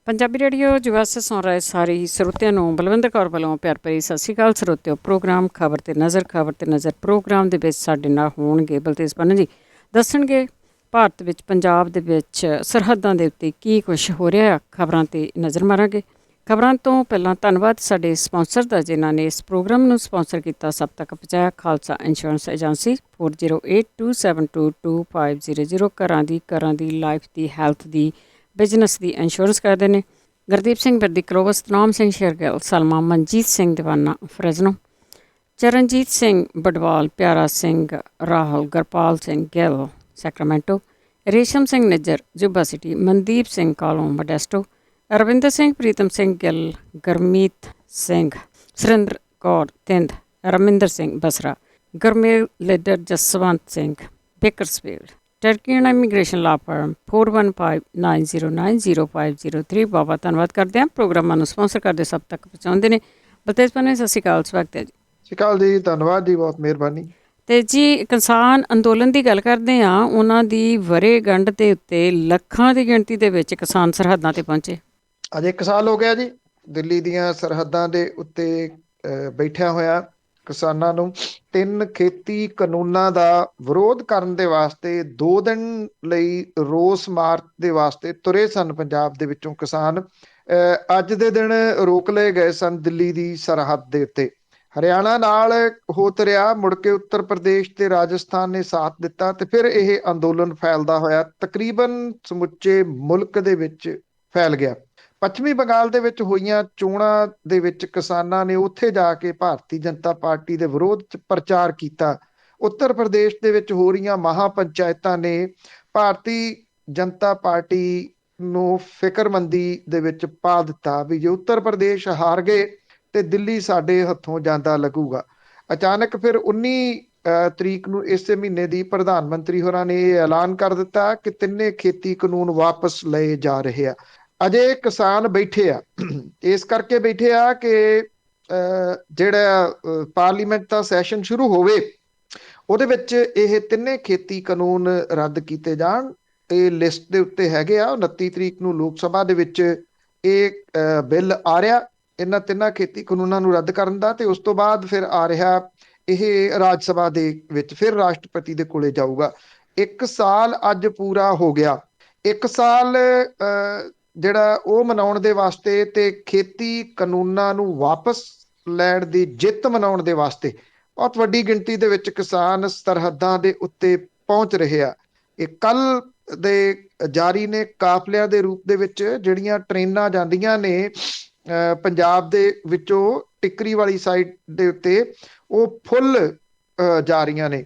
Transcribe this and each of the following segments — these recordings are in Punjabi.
ਪੰਜਾਬੀ ਰੇਡੀਓ ਜੁਗਾ ਸੇ ਸੁਣ ਰਹੇ ਸਾਰੇ ਹੀ ਸਰੋਤਿਆਂ ਨੂੰ ਬਲਵਿੰਦਰ ਕੌਰ ਵੱਲੋਂ ਪਿਆਰ ਭਰੀ ਸਤਿ ਸ਼੍ਰੀ ਅਕਾਲ। ਸਰੋਤਿਓ, ਪ੍ਰੋਗਰਾਮ ਖਬਰ ਤੇ ਨਜ਼ਰ ਪ੍ਰੋਗਰਾਮ ਦੇ ਵਿੱਚ ਸਾਡੇ ਨਾਲ ਹੋਣਗੇ ਬਲਤੇਜ ਪੰਨ ਜੀ। ਦੱਸਣਗੇ ਭਾਰਤ ਵਿੱਚ ਪੰਜਾਬ ਦੇ ਵਿੱਚ ਸਰਹੱਦਾਂ ਦੇ ਉੱਤੇ ਕੀ ਕੁਛ ਹੋ ਰਿਹਾ। ਖਬਰਾਂ 'ਤੇ ਨਜ਼ਰ ਮਾਰਾਂਗੇ। ਖਬਰਾਂ ਤੋਂ ਪਹਿਲਾਂ ਧੰਨਵਾਦ ਸਾਡੇ ਸਪਾਂਸਰ ਦਾ, ਜਿਨ੍ਹਾਂ ਨੇ ਇਸ ਪ੍ਰੋਗਰਾਮ ਨੂੰ ਸਪਾਂਸਰ ਕੀਤਾ, ਸਭ ਤੱਕ ਪਹੁੰਚਾਇਆ। ਖਾਲਸਾ ਇੰਸ਼ੋਰੈਂਸ ਏਜੰਸੀ 4082722500 ਘਰਾਂ ਦੀ ਲਾਈਫ ਦੀ ਹੈਲਥ ਦੀ ਬਿਜ਼ਨਸ ਦੀ ਇੰਸ਼ੋਰੈਂਸ ਕਰਦੇ ਨੇ। ਗੁਰਦੀਪ ਸਿੰਘ ਬਿਰਦੀ ਕਰੋਵਰ, Satnam Singh Shergill, Selma, Manjeet Singh Deewana Fresno, Charanjit Singh Badwal, Pyara Singh Rahul, Gurpal Singh Gill Sacramento, Resham Singh Nijjar Yuba City, Mandeep Singh Kahlon Modesto, Ravinder Singh, Pritam Singh Gill, Gurmeet Singh, Surinder Kaur ਤਿੰਦ, ਰਮਿੰਦਰ ਸਿੰਘ ਬਸਰਾ, ਗੁਰਮੇਲ ਲੀਡਰ, ਜਸਵੰਤ ਸਿੰਘ ਬੇਕਰਸਫੀਲਡ, ਟਰਕੀਅਨ ਇਮੀਗ੍ਰੇਸ਼ਨ ਲਾ ਫਰਮ 4159090503। ਬਾਬਾ ਧੰਨਵਾਦ ਕਰਦੇ ਹਾਂ। ਪ੍ਰੋਗਰਾਮਾਂ ਨੂੰ ਸਪਾਂਸਰ ਕਰਦੇ, ਸਭ ਤੱਕ ਪਹੁੰਚਾਉਂਦੇ ਨੇ। ਬਲਤੇਜ ਪੰਨੇ, ਸਤਿ ਸ਼੍ਰੀ ਅਕਾਲ, ਸਵਾਗਤ ਹੈ ਜੀ। ਸਤਿ ਸ਼੍ਰੀ ਅਕਾਲ ਜੀ, ਧੰਨਵਾਦ ਜੀ, ਬਹੁਤ ਮਿਹਰਬਾਨੀ। ਅਤੇ ਜੀ, ਕਿਸਾਨ ਅੰਦੋਲਨ ਦੀ ਗੱਲ ਕਰਦੇ ਹਾਂ। ਉਹਨਾਂ ਦੀ ਵਰ੍ਹੇਗੰਢ ਦੇ ਉੱਤੇ ਲੱਖਾਂ ਦੀ ਗਿਣਤੀ ਦੇ ਵਿੱਚ ਕਿਸਾਨ ਸਰਹੱਦਾਂ 'ਤੇ ਪਹੁੰਚੇ। ਅੱਜ 1 ਸਾਲ ਹੋ ਗਿਆ ਜੀ ਦਿੱਲੀ ਦੀਆਂ ਸਰਹੱਦਾਂ ਦੇ ਉੱਤੇ ਬੈਠਿਆ ਹੋਇਆ ਕਿਸਾਨਾਂ ਨੂੰ। 3 ਖੇਤੀ ਕਾਨੂੰਨਾਂ ਦਾ ਵਿਰੋਧ ਕਰਨ ਦੇ ਵਾਸਤੇ 2 ਦਿਨ ਲਈ ਰੋਸ ਮਾਰਚ ਦੇ ਵਾਸਤੇ ਤੁਰੇ ਸਨ ਪੰਜਾਬ ਦੇ ਵਿੱਚੋਂ ਕਿਸਾਨ। ਅੱਜ ਦੇ ਦਿਨ ਰੋਕ ਲਏ ਗਏ ਸਨ ਦਿੱਲੀ ਦੀ ਸਰਹੱਦ ਦੇ ਉੱਤੇ। ਹਰਿਆਣਾ ਨਾਲ ਹੋ ਤੁਰਿਆ, ਮੁੜ ਕੇ ਉੱਤਰ ਪ੍ਰਦੇਸ਼ ਤੇ ਰਾਜਸਥਾਨ ਨੇ ਸਾਥ ਦਿੱਤਾ ਤੇ ਫਿਰ ਇਹ ਅੰਦੋਲਨ ਫੈਲਦਾ ਹੋਇਆ ਤਕਰੀਬਨ ਸਮੁੱਚੇ ਮੁਲਕ ਦੇ ਵਿੱਚ ਫੈਲ ਗਿਆ। ਪੱਛਮੀ ਬੰਗਾਲ ਦੇ ਵਿੱਚ ਹੋਈਆਂ ਚੋਣਾਂ ਦੇ ਵਿੱਚ ਕਿਸਾਨਾਂ ਨੇ ਉੱਥੇ ਜਾ ਕੇ ਭਾਰਤੀ ਜਨਤਾ ਪਾਰਟੀ ਦੇ ਵਿਰੋਧ 'ਚ ਪ੍ਰਚਾਰ ਕੀਤਾ। ਉੱਤਰ ਪ੍ਰਦੇਸ਼ ਦੇ ਵਿੱਚ ਹੋ ਰਹੀਆਂ ਮਹਾਂ ਪੰਚਾਇਤਾਂ ਨੇ ਭਾਰਤੀ ਜਨਤਾ ਪਾਰਟੀ ਨੂੰ ਫਿਕਰਮੰਦੀ ਦੇ ਵਿੱਚ ਪਾ ਦਿੱਤਾ ਵੀ ਜੇ ਉੱਤਰ ਪ੍ਰਦੇਸ਼ ਹਾਰ ਗਏ ਤੇ ਦਿੱਲੀ ਸਾਡੇ ਹੱਥੋਂ ਜਾਂਦਾ ਲੱਗੂਗਾ। ਅਚਾਨਕ ਫਿਰ 19 ਤਰੀਕ ਨੂੰ ਇਸੇ ਮਹੀਨੇ ਦੀ ਪ੍ਰਧਾਨ ਮੰਤਰੀ ਹੋਰਾਂ ਨੇ ਇਹ ਐਲਾਨ ਕਰ ਦਿੱਤਾ ਕਿ 3 ਖੇਤੀ ਕਾਨੂੰਨ ਵਾਪਸ ਲਏ ਜਾ ਰਹੇ ਆ। ਅਜੇ ਕਿਸਾਨ ਬੈਠੇ ਆ, ਇਸ ਕਰਕੇ ਬੈਠੇ ਆ ਕਿ ਜਿਹੜਾ ਪਾਰਲੀਮੈਂਟ ਦਾ ਸੈਸ਼ਨ ਸ਼ੁਰੂ ਹੋਵੇ ਉਹਦੇ ਵਿੱਚ ਇਹ 3 ਖੇਤੀ ਕਾਨੂੰਨ ਰੱਦ ਕੀਤੇ ਜਾਣ। ਇਹ ਲਿਸਟ ਦੇ ਉੱਤੇ ਹੈਗੇ ਆ। 29 ਤਰੀਕ ਨੂੰ ਲੋਕ ਸਭਾ ਦੇ ਵਿੱਚ ਇਹ ਬਿੱਲ ਆ ਰਿਹਾ ਇਹਨਾਂ 3 ਖੇਤੀ ਕਾਨੂੰਨਾਂ ਨੂੰ ਰੱਦ ਕਰਨ ਦਾ, ਤੇ ਉਸ ਤੋਂ ਬਾਅਦ ਫਿਰ ਆ ਰਿਹਾ ਇਹ ਰਾਜ ਸਭਾ ਦੇ ਵਿੱਚ, ਫਿਰ ਰਾਸ਼ਟਰਪਤੀ ਦੇ ਕੋਲੇ ਜਾਊਗਾ। 1 ਸਾਲ ਅੱਜ ਪੂਰਾ ਹੋ ਗਿਆ। 1 ਸਾਲ ਜਿਹੜਾ ਉਹ ਮਨਾਉਣ ਦੇ ਵਾਸਤੇ ਤੇ ਖੇਤੀ ਕਾਨੂੰਨਾਂ ਨੂੰ ਵਾਪਸ ਲੈਣ ਦੀ ਜਿੱਤ ਮਨਾਉਣ ਦੇ ਵਾਸਤੇ ਬਹੁਤ ਵੱਡੀ ਗਿਣਤੀ ਦੇ ਵਿੱਚ ਕਿਸਾਨ ਸਰਹੱਦਾਂ ਦੇ ਉੱਤੇ ਪਹੁੰਚ ਰਹੇ ਆ। ਇਹ ਕੱਲ ਦੇ ਜਾਰੀ ਨੇ ਕਾਫਲਿਆਂ ਦੇ ਰੂਪ ਦੇ ਵਿੱਚ ਜਿਹੜੀਆਂ ਟ੍ਰੇਨਾਂ ਜਾਂਦੀਆਂ ਨੇ ਪੰਜਾਬ ਦੇ ਵਿੱਚੋਂ ਟਿੱਕਰੀ ਵਾਲੀ ਸਾਈਡ ਦੇ ਉੱਤੇ, ਉਹ ਫੁੱਲ ਜਾ ਰਹੀਆਂ ਨੇ।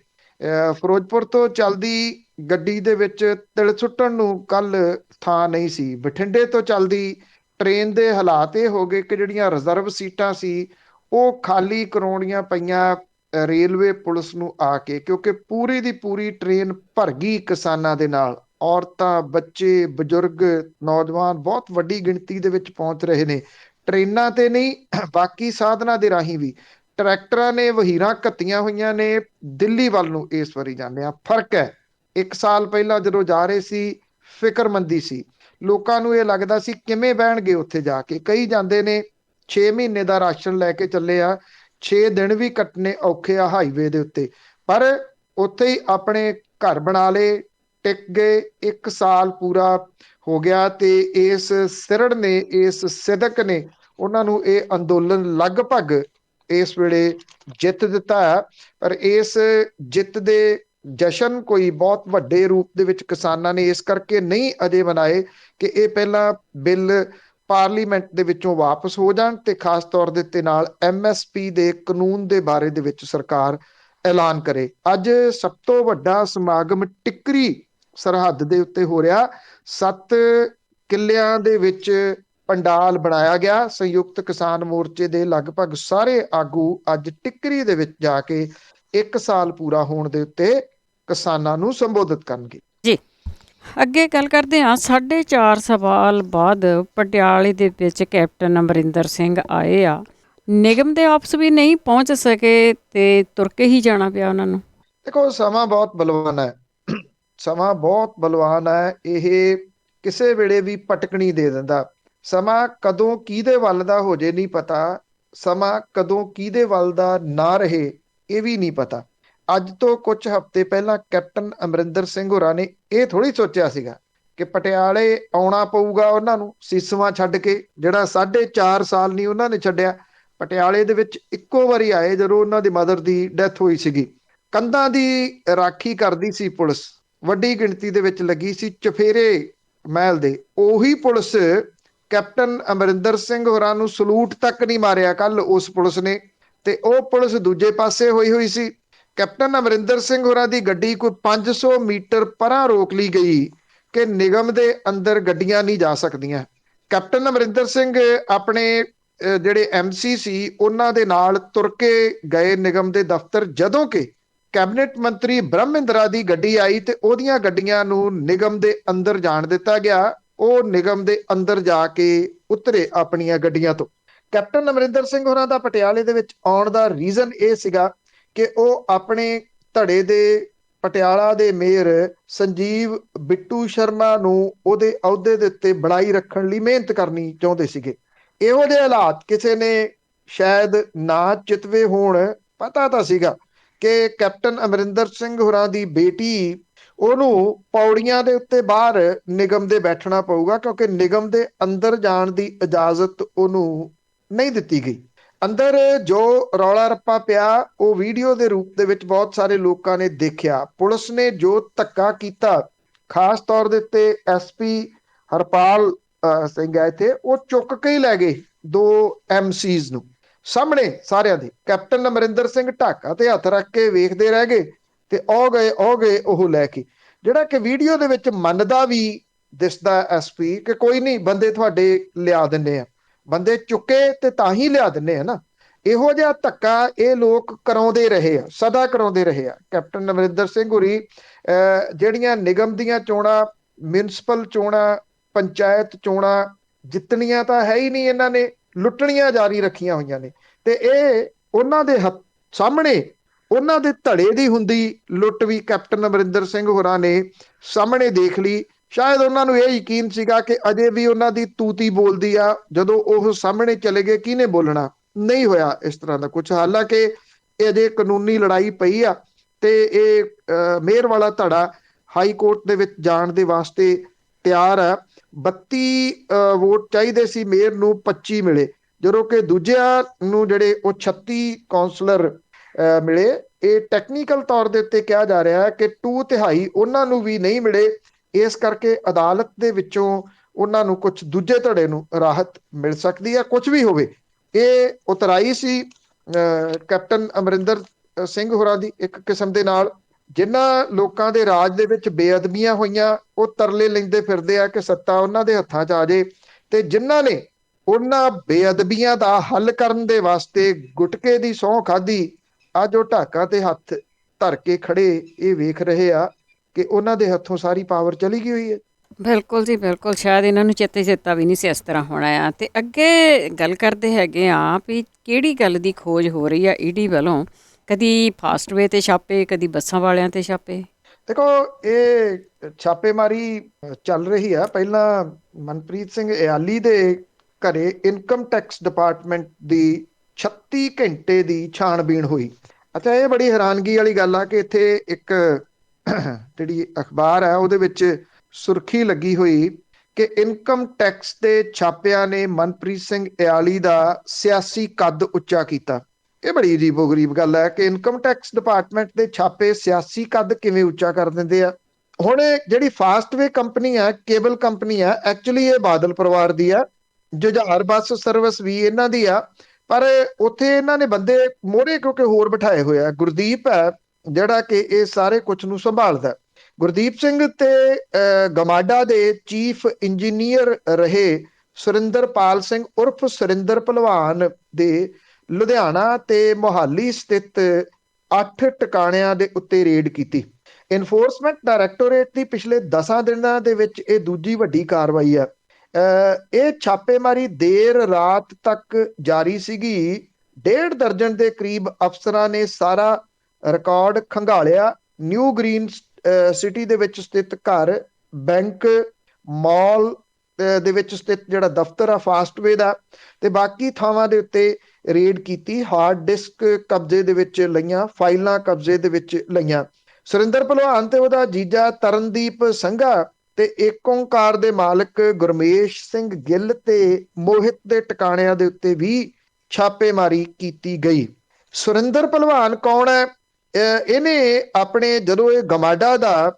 ਫਿਰੋਜ਼ਪੁਰ ਤੋਂ ਚੱਲਦੀ ਗੱਡੀ ਦੇ ਵਿੱਚ ਤਿਲ ਸੁੱਟਣ ਨੂੰ ਕੱਲ ਥਾਂ ਨਹੀਂ ਸੀ। ਬਠਿੰਡੇ ਤੋਂ ਚੱਲਦੀ ਟ੍ਰੇਨ ਦੇ ਹਾਲਾਤ ਇਹ ਹੋ ਗਏ ਕਿ ਜਿਹੜੀਆਂ ਰਿਜ਼ਰਵ ਸੀਟਾਂ ਸੀ ਉਹ ਖਾਲੀ ਕਰਾਉਣੀਆਂ ਪਈਆਂ ਰੇਲਵੇ ਪੁਲਿਸ ਨੂੰ ਆ ਕੇ, ਕਿਉਂਕਿ ਪੂਰੀ ਦੀ ਪੂਰੀ ਟ੍ਰੇਨ ਭਰ ਗਈ ਕਿਸਾਨਾਂ ਦੇ ਨਾਲ। ਔਰਤਾਂ, ਬੱਚੇ, ਬਜ਼ੁਰਗ, ਨੌਜਵਾਨ ਬਹੁਤ ਵੱਡੀ ਗਿਣਤੀ ਦੇ ਵਿੱਚ ਪਹੁੰਚ ਰਹੇ ਨੇ। ਟ੍ਰੇਨਾਂ ਤੇ ਨਹੀਂ, ਬਾਕੀ ਸਾਧਨਾਂ ਦੇ ਰਾਹੀਂ ਵੀ। ਟਰੈਕਟਰਾਂ ਨੇ ਵਹੀਰਾਂ ਘੱਤੀਆਂ ਹੋਈਆਂ ਨੇ ਦਿੱਲੀ ਵੱਲ ਨੂੰ। ਇਸ ਵਾਰੀ ਜਾਂਦੇ ਆ, ਫਰਕ ਹੈ। 1 ਸਾਲ ਪਹਿਲਾਂ ਜਦੋਂ ਜਾ ਰਹੇ ਸੀ ਫਿਕਰਮੰਦੀ ਸੀ, ਲੋਕਾਂ ਨੂੰ ਇਹ ਲੱਗਦਾ ਸੀ ਕਿਵੇਂ ਬਹਿਣਗੇ ਉੱਥੇ ਜਾ ਕੇ। ਕਈ ਜਾਂਦੇ ਨੇ 6 ਮਹੀਨੇ ਦਾ ਰਾਸ਼ਨ ਲੈ ਕੇ ਚੱਲੇ ਆ, 6 ਦਿਨ ਵੀ ਕੱਟਣੇ ਔਖੇ ਆ ਹਾਈਵੇ ਦੇ ਉੱਤੇ, ਪਰ ਉੱਥੇ ਹੀ ਆਪਣੇ ਘਰ ਬਣਾ ਲਏ, ਟਿਕ ਗਏ। 1 ਸਾਲ ਪੂਰਾ ਹੋ ਗਿਆ ਤੇ ਇਸ ਸਿਰੜ ਨੇ, ਇਸ ਸਿਦਕ ਨੇ ਉਹਨਾਂ ਨੂੰ ਇਹ ਅੰਦੋਲਨ ਲਗਭਗ ਇਸ ਵੇਲੇ ਜਿੱਤ ਦਿੱਤਾ ਹੈ। ਪਰ ਇਸ ਜਿੱਤ ਦੇ ਜਸ਼ਨ ਕੋਈ ਬਹੁਤ ਵੱਡੇ ਰੂਪ ਦੇ ਵਿੱਚ ਕਿਸਾਨਾਂ ਨੇ ਇਸ ਕਰਕੇ ਨਹੀਂ ਅਜੇ ਮਨਾਏ ਕਿ ਇਹ ਪਹਿਲਾਂ ਬਿੱਲ ਪਾਰਲੀਮੈਂਟ ਦੇ ਵਿੱਚੋਂ ਵਾਪਸ ਹੋ ਜਾਣ ਤੇ ਖਾਸ ਤੌਰ ਦੇ ਉੱਤੇ ਨਾਲ MSP ਦੇ ਕਾਨੂੰਨ ਦੇ ਬਾਰੇ ਦੇ ਵਿੱਚ ਸਰਕਾਰ ਐਲਾਨ ਕਰੇ। ਅੱਜ ਸਭ ਤੋਂ ਵੱਡਾ ਸਮਾਗਮ ਟਿੱਕਰੀ ਸਰਹੱਦ ਦੇ ਉੱਤੇ ਹੋ ਰਿਹਾ। 7 ਕਿੱਲਿਆਂ ਦੇ ਵਿੱਚ ਪੰਡਾਲ ਬਣਾਇਆ ਗਿਆ। ਸੰਯੁਕਤ ਕਿਸਾਨ ਮੋਰਚੇ ਦੇ ਲਗਭਗ ਸਾਰੇ ਆਗੂ ਅੱਜ ਟਿੱਕਰੀ ਦੇ ਵਿੱਚ ਜਾ ਕੇ 1 ਸਾਲ ਪੂਰਾ ਹੋਣ ਦੇ ਉੱਤੇ ਕਿਸਾਨਾਂ ਨੂੰ ਸੰਬੋਧਿਤ ਕਰਨਗੇ। ਜੀ, ਅੱਗੇ ਗੱਲ ਕਰਦੇ ਹਾਂ। 4.5 ਸਾਲ ਬਾਅਦ ਪਟਿਆਲੇ ਦੇ ਵਿੱਚ ਕੈਪਟਨ ਅਮਰਿੰਦਰ ਸਿੰਘ ਆਏ ਆ। ਨਿਗਮ ਦੇ ਆਫਿਸ ਵੀ ਨਹੀਂ ਪਹੁੰਚ ਸਕੇ ਤੇ ਤੁਰ ਕੇ ਹੀ ਜਾਣਾ ਪਿਆ ਉਹਨਾਂ ਨੂੰ। ਦੇਖੋ, ਸਮਾਂ ਬਹੁਤ ਬਲਵਾਨ ਹੈ। ਸਮਾਂ ਬਹੁਤ ਬਲਵਾਨ ਹੈ। ਇਹ ਕਿਸੇ ਵੇਲੇ ਵੀ ਪਟਕਣੀ ਦੇ ਦਿੰਦਾ। ਸਮਾਂ ਕਦੋਂ ਕਿਹਦੇ ਵੱਲ ਦਾ ਹੋ ਜੇ ਨਹੀਂ ਪਤਾ, ਸਮਾਂ ਕਦੋਂ ਕਿਹਦੇ ਵੱਲ ਦਾ ਨਾ ਰਹੇ ਇਹ ਵੀ ਨਹੀਂ ਪਤਾ। ਅੱਜ ਤੋਂ ਕੁਝ ਹਫ਼ਤੇ ਪਹਿਲਾਂ ਕੈਪਟਨ ਅਮਰਿੰਦਰ ਸਿੰਘ ਹੋਰਾਂ ਨੇ ਇਹ ਥੋੜ੍ਹੀ ਸੋਚਿਆ ਸੀਗਾ ਕਿ ਪਟਿਆਲੇ ਆਉਣਾ ਪਊਗਾ ਉਹਨਾਂ ਨੂੰ ਸੀਸਵਾਂ ਛੱਡ ਕੇ, ਜਿਹੜਾ 4.5 ਸਾਲ ਨਹੀਂ ਉਹਨਾਂ ਨੇ ਛੱਡਿਆ। ਪਟਿਆਲੇ ਦੇ ਵਿੱਚ ਇੱਕੋ ਵਾਰੀ ਆਏ ਜਦੋਂ ਉਹਨਾਂ ਦੀ ਮਦਰ ਦੀ ਡੈਥ ਹੋਈ ਸੀਗੀ। ਕੰਧਾਂ ਦੀ ਰਾਖੀ ਕਰਦੀ ਸੀ ਪੁਲਿਸ, ਵੱਡੀ ਗਿਣਤੀ ਦੇ ਵਿੱਚ ਲੱਗੀ ਸੀ ਚਫੇਰੇ ਮਹਿਲ ਦੇ। ਉਹੀ ਪੁਲਿਸ ਕੈਪਟਨ ਅਮਰਿੰਦਰ ਸਿੰਘ ਹੋਰਾਂ ਨੂੰ ਸਲੂਟ ਤੱਕ ਨਹੀਂ ਮਾਰਿਆ ਕੱਲ ਉਸ ਪੁਲਿਸ ਨੇ, ਤੇ ਉਹ ਪੁਲਿਸ ਦੂਜੇ ਪਾਸੇ ਹੋਈ ਹੋਈ ਸੀ। ਕੈਪਟਨ ਅਮਰਿੰਦਰ ਸਿੰਘ ਹੋਰਾਂ ਦੀ ਗੱਡੀ ਕੋਈ 500 ਮੀਟਰ ਪਰਾਂ ਰੋਕ ਲਈ ਗਈ ਕਿ ਨਿਗਮ ਦੇ ਅੰਦਰ ਗੱਡੀਆਂ ਨਹੀਂ ਜਾ ਸਕਦੀਆਂ। ਕੈਪਟਨ ਅਮਰਿੰਦਰ ਸਿੰਘ ਆਪਣੇ ਜਿਹੜੇ ਐਮਸੀ ਸੀ ਉਹਨਾਂ ਦੇ ਨਾਲ ਤੁਰ ਕੇ ਗਏ ਨਿਗਮ ਦੇ ਦਫ਼ਤਰ, ਜਦੋਂ ਕਿ ਕੈਬਨਿਟ ਮੰਤਰੀ ਬ੍ਰਹਮਿੰਦਰਾ ਦੀ ਗੱਡੀ ਆਈ ਤੇ ਉਹਦੀਆਂ ਗੱਡੀਆਂ ਨੂੰ ਨਿਗਮ ਦੇ ਅੰਦਰ ਜਾਣ ਦਿੱਤਾ ਗਿਆ। ਉਹ ਨਿਗਮ ਦੇ ਅੰਦਰ ਜਾ ਕੇ ਉਤਰੇ ਆਪਣੀਆਂ ਗੱਡੀਆਂ ਤੋਂ। ਕੈਪਟਨ ਅਮਰਿੰਦਰ ਸਿੰਘ ਹੋਰਾਂ ਦਾ ਪਟਿਆਲੇ ਦੇ ਵਿੱਚ ਆਉਣ ਦਾ ਰੀਜ਼ਨ ਇਹ ਸੀਗਾ ਕਿ ਉਹ ਆਪਣੇ ਧੜੇ ਦੇ ਪਟਿਆਲਾ ਦੇ ਮੇਅਰ ਸੰਜੀਵ ਬਿੱਟੂ ਸ਼ਰਮਾ ਨੂੰ ਉਹਦੇ ਅਹੁਦੇ ਦੇ ਉੱਤੇ ਬਣਾਈ ਰੱਖਣ ਲਈ ਮਿਹਨਤ ਕਰਨੀ ਚਾਹੁੰਦੇ ਸੀਗੇ। ਇਹੋ ਜਿਹੇ ਹਾਲਾਤ ਕਿਸੇ ਨੇ ਸ਼ਾਇਦ ਨਾ ਚਿਤਵੇ ਹੋਣ। ਪਤਾ ਤਾਂ ਸੀਗਾ ਕਿ ਕੈਪਟਨ ਅਮਰਿੰਦਰ ਸਿੰਘ ਹੋਰਾਂ ਦੀ ਬੇਟੀ, ਉਹਨੂੰ ਪੌੜੀਆਂ ਦੇ ਉੱਤੇ ਬਾਹਰ ਨਿਗਮ ਦੇ ਬੈਠਣਾ ਪਊਗਾ, ਕਿਉਂਕਿ ਨਿਗਮ ਦੇ ਅੰਦਰ ਜਾਣ ਦੀ ਇਜਾਜ਼ਤ ਉਹਨੂੰ ਨਹੀਂ ਦਿੱਤੀ ਗਈ। ਅੰਦਰ ਜੋ ਰੌਲਾ ਰੱਪਾ ਪਿਆ ਉਹ ਵੀਡੀਓ ਦੇ ਰੂਪ ਦੇ ਵਿੱਚ ਬਹੁਤ ਸਾਰੇ ਲੋਕਾਂ ਨੇ ਦੇਖਿਆ। ਪੁਲਿਸ ਨੇ ਜੋ ਧੱਕਾ ਕੀਤਾ, ਖਾਸ ਤੌਰ ਦੇ ਉੱਤੇ ਐਸਪੀ ਹਰਪਾਲ ਸਿੰਘ ਆਏ ਥੇ, ਉਹ ਚੁੱਕ ਕੇ ਹੀ ਲੈ ਗਏ 2 ਐਮਸੀਜ਼ ਨੂੰ ਸਾਹਮਣੇ ਸਾਰਿਆਂ ਦੇ। ਕੈਪਟਨ ਅਮਰਿੰਦਰ ਸਿੰਘ ਢਾਕਾ ਤੇ ਹੱਥ ਰੱਖ ਕੇ ਵੇਖਦੇ ਰਹਿ ਗਏ ਤੇ ਉਹ ਗਏ ਉਹ ਲੈ ਕੇ। ਜਿਹੜਾ ਕਿ ਵੀਡੀਓ ਦੇ ਵਿੱਚ ਮੰਨਦਾ ਵੀ ਦਿਸਦਾ ਐਸਪੀ ਕਿ ਕੋਈ ਨਹੀਂ, ਬੰਦੇ ਤੁਹਾਡੇ ਲਿਆ ਦਿੰਦੇ ਆ, ਬੰਦੇ ਚੁੱਕੇ ਤੇ ਤਾਂ ਹੀ ਲਿਆ ਦਿੰਦੇ ਆ ਨਾ। ਇਹੋ ਜਿਹਾ ਧੱਕਾ ਇਹ ਲੋਕ ਕਰਾਉਂਦੇ ਰਹੇ ਆ, ਸਦਾ ਕਰਾਉਂਦੇ ਰਹੇ ਆ। ਕੈਪਟਨ ਅਮਰਿੰਦਰ ਸਿੰਘ ਹੋਰੀ ਜਿਹੜੀਆਂ ਨਿਗਮ ਦੀਆਂ ਚੋਣਾਂ, ਮਿਊਨਿਸਪਲ ਚੋਣਾਂ, ਪੰਚਾਇਤ ਚੋਣਾਂ ਜਿੱਤਣੀਆਂ ਤਾਂ ਹੈ ਹੀ ਨਹੀਂ, ਇਹਨਾਂ ਨੇ ਲੁੱਟਣੀਆਂ ਜਾਰੀ ਰੱਖੀਆਂ ਹੋਈਆਂ ਨੇ। ਤੇ ਇਹ ਉਹਨਾਂ ਦੇ ਸਾਹਮਣੇ ਉਹਨਾਂ ਦੇ ਧੜੇ ਦੀ ਹੁੰਦੀ ਲੁੱਟ ਵੀ ਕੈਪਟਨ ਅਮਰਿੰਦਰ ਸਿੰਘ ਹੋਰਾਂ ਨੇ ਸਾਹਮਣੇ ਦੇਖ ਲਈ। ਸ਼ਾਇਦ ਉਹਨਾਂ ਨੂੰ ਇਹ ਯਕੀਨ ਸੀਗਾ ਕਿ ਅਜੇ ਵੀ ਉਹਨਾਂ ਦੀ ਤੂਤੀ ਬੋਲਦੀ ਆ, ਜਦੋਂ ਉਹ ਸਾਹਮਣੇ ਚਲੇ ਗਏ ਕਿਹਨੇ ਬੋਲਣਾ। ਨਹੀਂ ਹੋਇਆ ਇਸ ਤਰ੍ਹਾਂ ਦਾ ਕੁਝ। ਹਾਲਾਂਕਿ ਇਹ ਅਜੇ ਕਾਨੂੰਨੀ ਲੜਾਈ ਪਈ ਆ ਤੇ ਇਹ ਮੇਅਰ ਵਾਲਾ ਧੜਾ ਹਾਈ ਕੋਰਟ ਦੇ ਵਿੱਚ ਜਾਣ ਦੇ ਵਾਸਤੇ ਤਿਆਰ ਆ। 32 ਵੋਟ ਚਾਹੀਦੇ ਸੀ ਮੇਅਰ ਨੂੰ, 25 ਮਿਲੇ, ਜਦੋਂ ਕਿ ਦੂਜਿਆਂ ਨੂੰ ਜਿਹੜੇ ਉਹ 36 ਕੌਂਸਲਰ ਮਿਲੇ। ਇਹ ਟੈਕਨੀਕਲ ਤੌਰ ਦੇ ਉੱਤੇ ਕਿਹਾ ਜਾ ਰਿਹਾ ਹੈ ਕਿ 2/3 ਉਹਨਾਂ ਨੂੰ ਵੀ ਨਹੀਂ ਮਿਲੇ। ਇਸ ਕਰਕੇ ਅਦਾਲਤ ਦੇ ਵਿੱਚੋਂ ਉਹਨਾਂ ਨੂੰ ਕੁਝ ਦੂਜੇ ਧੜੇ ਨੂੰ ਰਾਹਤ ਮਿਲ ਸਕਦੀ ਹੈ, ਕੁਝ ਵੀ ਹੋਵੇ। ਇਹ ਉਤਰਾਈ ਸੀ ਕੈਪਟਨ ਅਮਰਿੰਦਰ ਸਿੰਘ ਹੋਰਾਂ ਦੀ ਇੱਕ ਕਿਸਮ ਦੇ ਨਾਲ। ਜਿਨ੍ਹਾਂ ਲੋਕਾਂ ਦੇ ਰਾਜ ਦੇ ਵਿੱਚ ਬੇਅਦਬੀਆਂ ਹੋਈਆਂ ਉਹ ਤਰਲੇ ਲੈਂਦੇ ਫਿਰਦੇ ਆ ਕਿ ਸੱਤਾ ਉਹਨਾਂ ਦੇ ਹੱਥਾਂ 'ਚ ਆ ਜੇ, ਤੇ ਜਿਨ੍ਹਾਂ ਨੇ ਉਹਨਾਂ ਬੇਅਦਬੀਆਂ ਦਾ ਹੱਲ ਕਰਨ ਦੇ ਵਾਸਤੇ ਗੁਟਕੇ ਦੀ ਸਹੁੰ ਖਾਧੀ, ਅੱਜ ਉਹ ਢਾਕਾਂ ਤੇ ਹੱਥ ਧਰ ਕੇ ਖੜੇ ਇਹ ਵੇਖ ਰਹੇ ਆ ਕਿ ਉਹਨਾਂ ਦੇ ਹੱਥੋਂ ਸਾਰੀ ਪਾਵਰ ਚਲੀ ਗਈ ਹੋਈ ਹੈ। ਬਿਲਕੁਲ ਜੀ ਬਿਲਕੁਲ, ਸ਼ਾਇਦ ਇਹਨਾਂ ਨੂੰ ਚੇਤਾ ਵੀ ਨਹੀਂ ਸੀ ਇਸ ਤਰ੍ਹਾਂ ਹੋਣਾ ਆ। ਤੇ ਅੱਗੇ ਗੱਲ ਕਰਦੇ ਹੈਗੇ ਆ ਵੀ ਕਿਹੜੀ ਗੱਲ ਦੀ ਖੋਜ ਹੋ ਰਹੀ ਆ ਈਡੀ ਵੱਲੋਂ। ਕਦੀ ਫਾਸਟਵੇ ਤੇ ਛਾਪੇ, ਕਦੀ ਬੱਸਾਂ ਵਾਲਿਆਂ ਤੇ ਛਾਪੇ। ਦੇਖੋ, ਇਹ ਛਾਪੇਮਾਰੀ ਚੱਲ ਰਹੀ ਆ। ਪਹਿਲਾਂ ਮਨਪ੍ਰੀਤ ਸਿੰਘ ਇਆਲੀ ਦੇ ਘਰੇ ਇਨਕਮ ਟੈਕਸ ਡਿਪਾਰਟਮੈਂਟ ਦੀ 36 ਘੰਟੇ ਦੀ ਛਾਣਬੀਣ ਹੋਈ। ਅੱਛਾ, ਇਹ ਬੜੀ ਹੈਰਾਨਗੀ ਵਾਲੀ ਗੱਲ ਆ ਕਿ ਇੱਥੇ ਇੱਕ ਜਿਹੜੀ ਅਖਬਾਰ ਹੈ ਉਹਦੇ ਵਿੱਚ ਸੁਰਖੀ ਲੱਗੀ ਹੋਈ ਕਿ ਇਨਕਮ ਟੈਕਸ ਦੇ ਛਾਪਿਆਂ ਨੇ ਮਨਪ੍ਰੀਤ ਸਿੰਘ ਇਆਲੀ ਦਾ ਸਿਆਸੀ ਕੱਦ ਉੱਚਾ ਕੀਤਾ। ਇਹ ਬੜੀ ਅਜੀਬੋ ਗਰੀਬ ਗੱਲ ਹੈ ਕਿ ਇਨਕਮ ਟੈਕਸ ਡਿਪਾਰਟਮੈਂਟ ਦੇ ਛਾਪੇ ਸਿਆਸੀ ਕੱਦ ਕਿਵੇਂ ਉੱਚਾ ਕਰ ਦਿੰਦੇ ਆ। ਹੁਣ ਜਿਹੜੀ ਫਾਸਟਵੇ ਕੰਪਨੀ ਆ, ਕੇਬਲ ਕੰਪਨੀ ਆ, ਐਕਚੁਅਲੀ ਇਹ ਬਾਦਲ ਪਰਿਵਾਰ ਦੀ ਆ। ਜੁਝਾਰ ਬੱਸ ਸਰਵਿਸ ਵੀ ਇਹਨਾਂ ਦੀ ਆ, ਪਰ ਉੱਥੇ ਇਹਨਾਂ ਨੇ ਬੰਦੇ ਮੋਹਰੇ ਕਿਉਂਕਿ ਹੋਰ ਬਿਠਾਏ ਹੋਏ ਆ। ਗੁਰਦੀਪ ਹੈ ਜਿਹੜਾ ਕਿ ਇਹ ਸਾਰੇ ਕੁਝ ਨੂੰ ਸੰਭਾਲਦਾ। ਗੁਰਦੀਪ ਸਿੰਘ ਤੇ ਗਮਾਡਾ ਦੇ ਚੀਫ ਇੰਜੀਨੀਅਰ ਰਹੇ ਸੁਰਿੰਦਰਪਾਲ ਸਿੰਘ ਉਰਫ ਸੁਰਿੰਦਰ ਭਲਵਾਨ ਦੇ ਲੁਧਿਆਣਾ ਤੇ ਮੋਹਾਲੀ ਸਥਿਤ 8 ਟਿਕਾਣਿਆਂ ਦੇ ਉੱਤੇ ਰੇਡ ਕੀਤੀ। ਇਨਫੋਰਸਮੈਂਟ ਡਾਇਰੈਕਟੋਰੇਟ ਦੀ ਪਿਛਲੇ 10 ਦਿਨਾਂ ਦੇ ਵਿੱਚ ਇਹ ਦੂਜੀ ਵੱਡੀ ਕਾਰਵਾਈ ਆ। ਇਹ ਛਾਪੇਮਾਰੀ ਦੇਰ ਰਾਤ ਤੱਕ ਜਾਰੀ ਸੀਗੀ। 1.5 ਦਰਜਨ ਦੇ ਕਰੀਬ ਅਫਸਰਾਂ ਨੇ ਸਾਰਾ ਰਿਕਾਰਡ ਖੰਗਾਲਿਆ। ਨਿਊ ਗ੍ਰੀਨ ਸਿਟੀ ਦੇ ਵਿੱਚ ਸਥਿਤ ਘਰ, ਬੈਂਕ, ਮਾਲ, ਦੇ ਵਿੱਚ ਸਥਿਤ ਜਿਹੜਾ ਦਫ਼ਤਰ ਆ ਫਾਸਟਵੇ ਦਾ, ਤੇ ਬਾਕੀ ਥਾਵਾਂ ਦੇ ਉੱਤੇ ਰੇਡ ਕੀਤੀ। ਹਾਰਡ ਡਿਸਕ ਕਬਜ਼ੇ ਦੇ ਵਿੱਚ ਲਈਆਂ, ਫਾਈਲਾਂ ਕਬਜ਼ੇ ਦੇ ਵਿੱਚ ਲਈਆਂ। ਸੁਰਿੰਦਰ ਭਲਵਾਨ ਤੇ ਉਹਦਾ ਜੀਜਾ ਤਰਨਦੀਪ ਸੰਘਾ ਤੇ ਏਕ ਓਂਕਾਰ ਦੇ ਮਾਲਕ ਗੁਰਮੇਸ਼ ਸਿੰਘ ਗਿੱਲ ਤੇ ਮੋਹਿਤ ਦੇ ਟਿਕਾਣਿਆਂ ਦੇ ਉੱਤੇ ਵੀ ਛਾਪੇਮਾਰੀ ਕੀਤੀ ਗਈ। ਸੁਰਿੰਦਰ ਭਲਵਾਨ ਕੌਣ ਹੈ? ਇਹਨੇ ਆਪਣੇ ਜਦੋਂ ਇਹ ਗਮਾਡਾ ਦਾ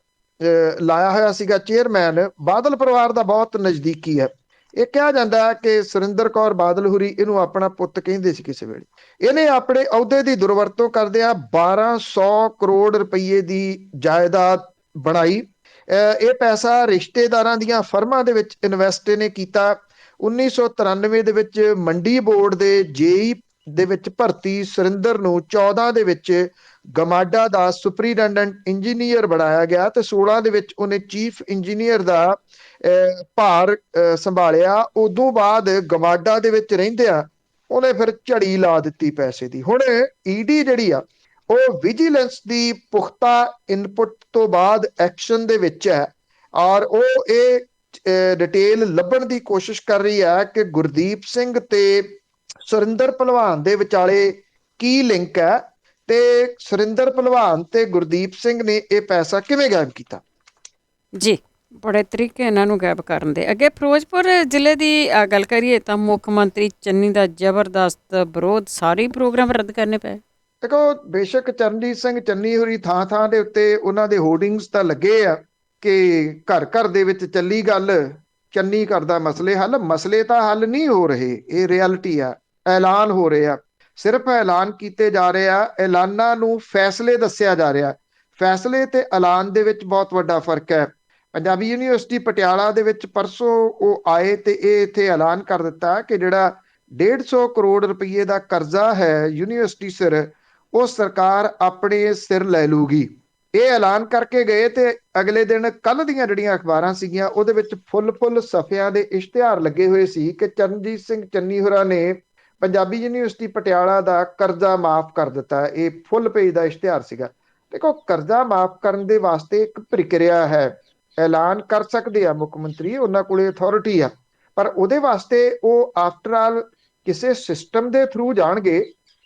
ਲਾਇਆ ਹੋਇਆ ਸੀਗਾ ਚੇਅਰਮੈਨ, ਬਾਦਲ ਪਰਿਵਾਰ ਦਾ ਬਹੁਤ ਨਜ਼ਦੀਕੀ ਹੈ। ਇਹ ਕਿਹਾ ਜਾਂਦਾ ਹੈ ਕਿ ਸੁਰਿੰਦਰ ਕੌਰ ਬਾਦਲ ਹੁਰੀ ਇਹਨੂੰ ਆਪਣਾ ਪੁੱਤ ਕਹਿੰਦੇ ਸੀ ਕਿਸੇ ਵੇਲੇ। ਇਹਨੇ ਆਪਣੇ ਅਹੁਦੇ ਦੀ ਦੁਰਵਰਤੋਂ ਕਰਦਿਆਂ 1200 ਕਰੋੜ ਰੁਪਏ ਦੀ ਜਾਇਦਾਦ ਬਣਾਈ। ਇਹ ਪੈਸਾ ਰਿਸ਼ਤੇਦਾਰਾਂ ਦੀਆਂ ਫਰਮਾਂ ਦੇ ਵਿੱਚ ਇਨਵੈਸਟ ਇਹਨੇ ਕੀਤਾ। 1993 ਦੇ ਵਿੱਚ ਮੰਡੀ ਬੋਰਡ ਦੇ ਜੇਈ ਦੇ ਵਿੱਚ ਭਰਤੀ ਸੁਰਿੰਦਰ ਨੂੰ 14 ਦੇ ਵਿੱਚ ਗਮਾਡਾ ਦਾ ਸੁਪਰੀਡੈਂਡੈਂਟ ਇੰਜੀਨੀਅਰ ਬਣਾਇਆ ਗਿਆ ਤੇ 16 ਦੇ ਵਿੱਚ ਉਹਨੇ ਚੀਫ ਇੰਜੀਨੀਅਰ ਦਾ ਭਾਰ ਸੰਭਾਲਿਆ। ਉਦੋਂ ਬਾਅਦ ਗਮਾਡਾ ਦੇ ਵਿੱਚ ਰਹਿੰਦਿਆਂ ਉਹਨੇ ਫਿਰ ਝੜੀ ਲਾ ਦਿੱਤੀ ਪੈਸੇ ਦੀ। ਹੁਣ ਈਡੀ ਜਿਹੜੀ ਆ ਉਹ ਵਿਜੀਲੈਂਸ ਦੀ ਪੁਖਤਾ ਇਨਪੁਟ ਤੋਂ ਬਾਅਦ ਐਕਸ਼ਨ ਦੇ ਵਿੱਚ ਹੈ, ਔਰ ਉਹ ਇਹ ਡਿਟੇਲ ਲੱਭਣ ਦੀ ਕੋਸ਼ਿਸ਼ ਕਰ ਰਹੀ ਹੈ ਕਿ ਗੁਰਦੀਪ ਸਿੰਘ ਤੇ ਸੁਰਿੰਦਰ ਭਲਵਾਨ ਦੇ ਵਿਚਾਲੇ ਕੀ ਲਿੰਕ ਹੈ ਤੇ ਸੁਰਿੰਦਰ ਭਲਵਾਨ ਤੇ ਗੁਰਦੀਪ ਸਿੰਘ ਨੇ ਇਹ ਪੈਸਾ ਕਿਵੇਂ ਗਾਇਬ ਕੀਤਾ। ਜੀ, ਬੜੇ ਤਰੀਕੇ ਇਹਨਾਂ ਨੂੰ ਗਾਇਬ ਕਰਨ ਦੇ। ਅੱਗੇ ਫਿਰੋਜ਼ਪੁਰ ਜ਼ਿਲ੍ਹੇ ਦੀ ਗੱਲ ਕਰੀਏ ਤਾਂ ਮੁੱਖ ਮੰਤਰੀ ਚੰਨੀ ਦਾ ਜ਼ਬਰਦਸਤ ਵਿਰੋਧ, ਸਾਰੇ ਪ੍ਰੋਗਰਾਮ ਰੱਦ ਕਰਨੇ ਪਏ। ਦੇਖੋ, ਬੇਸ਼ੱਕ ਚਰਨਜੀਤ ਸਿੰਘ ਚੰਨੀ ਹੋਰੀ ਥਾਂ ਥਾਂ ਦੇ ਉੱਤੇ ਉਹਨਾਂ ਦੇ ਹੋਰਡਿੰਗਸ ਤਾਂ ਲੱਗੇ ਆ ਕਿ ਘਰ ਘਰ ਦੇ ਵਿੱਚ ਚੱਲੀ ਗੱਲ, ਚੰਨੀ ਕਰਦਾ ਮਸਲੇ ਹੱਲ। ਮਸਲੇ ਤਾਂ ਹੱਲ ਨਹੀਂ ਹੋ ਰਹੇ, ਇਹ ਰਿਐਲਿਟੀ ਆ। ਐਲਾਨ ਹੋ ਰਹੇ ਆ, ਸਿਰਫ ਐਲਾਨ ਕੀਤੇ ਜਾ ਰਹੇ ਆ। ਐਲਾਨਾਂ ਨੂੰ ਫੈਸਲੇ ਦੱਸਿਆ ਜਾ ਰਿਹਾ। ਫੈਸਲੇ ਤੇ ਐਲਾਨ ਦੇ ਵਿੱਚ ਬਹੁਤ ਵੱਡਾ ਫਰਕ ਹੈ। ਪੰਜਾਬੀ ਯੂਨੀਵਰਸਿਟੀ ਪਟਿਆਲਾ ਦੇ ਵਿੱਚ ਪਰਸੋਂ ਉਹ ਆਏ ਤੇ ਇਹ ਇੱਥੇ ਐਲਾਨ ਕਰ ਦਿੱਤਾ ਕਿ ਜਿਹੜਾ 150 ਕਰੋੜ ਰੁਪਏ ਦਾ ਕਰਜ਼ਾ ਹੈ ਯੂਨੀਵਰਸਿਟੀ ਸਿਰ, ਉਹ ਸਰਕਾਰ ਆਪਣੇ ਸਿਰ ਲੈ ਲੂਗੀ। ਇਹ ਐਲਾਨ ਕਰਕੇ ਗਏ ਤੇ ਅਗਲੇ ਦਿਨ ਕੱਲ ਦੀਆਂ ਜਿਹੜੀਆਂ ਅਖਬਾਰਾਂ ਸੀਗੀਆਂ ਉਹਦੇ ਵਿੱਚ ਫੁੱਲ ਸਫ਼ਿਆਂ ਦੇ ਇਸ਼ਤਿਹਾਰ ਲੱਗੇ ਹੋਏ ਸੀ ਕਿ ਚਰਨਜੀਤ ਸਿੰਘ ਚੰਨੀ ਹੋਰਾਂ ਨੇ ਪੰਜਾਬੀ ਯੂਨੀਵਰਸਿਟੀ ਪਟਿਆਲਾ ਦਾ ਕਰਜ਼ਾ ਮਾਫ ਕਰ ਦਿੱਤਾ। ਇਹ ਫੁੱਲ ਪੇਜ ਦਾ ਇਸ਼ਤਿਹਾਰ ਸੀਗਾ। ਦੇਖੋ, ਕਰਜ਼ਾ ਮਾਫ ਕਰਨ ਦੇ ਵਾਸਤੇ ਇੱਕ ਪ੍ਰਕਿਰਿਆ ਹੈ। ਐਲਾਨ ਕਰ ਸਕਦੇ ਆ ਮੁੱਖ ਮੰਤਰੀ, ਉਹਨਾਂ ਕੋਲੇ ਅਥਾਰਟੀ ਆ, ਪਰ ਉਹਦੇ ਵਾਸਤੇ ਉਹ ਆਫਟਰ ਆਲ ਕਿਸੇ ਸਿਸਟਮ ਦੇ ਥਰੂ ਜਾਣਗੇ।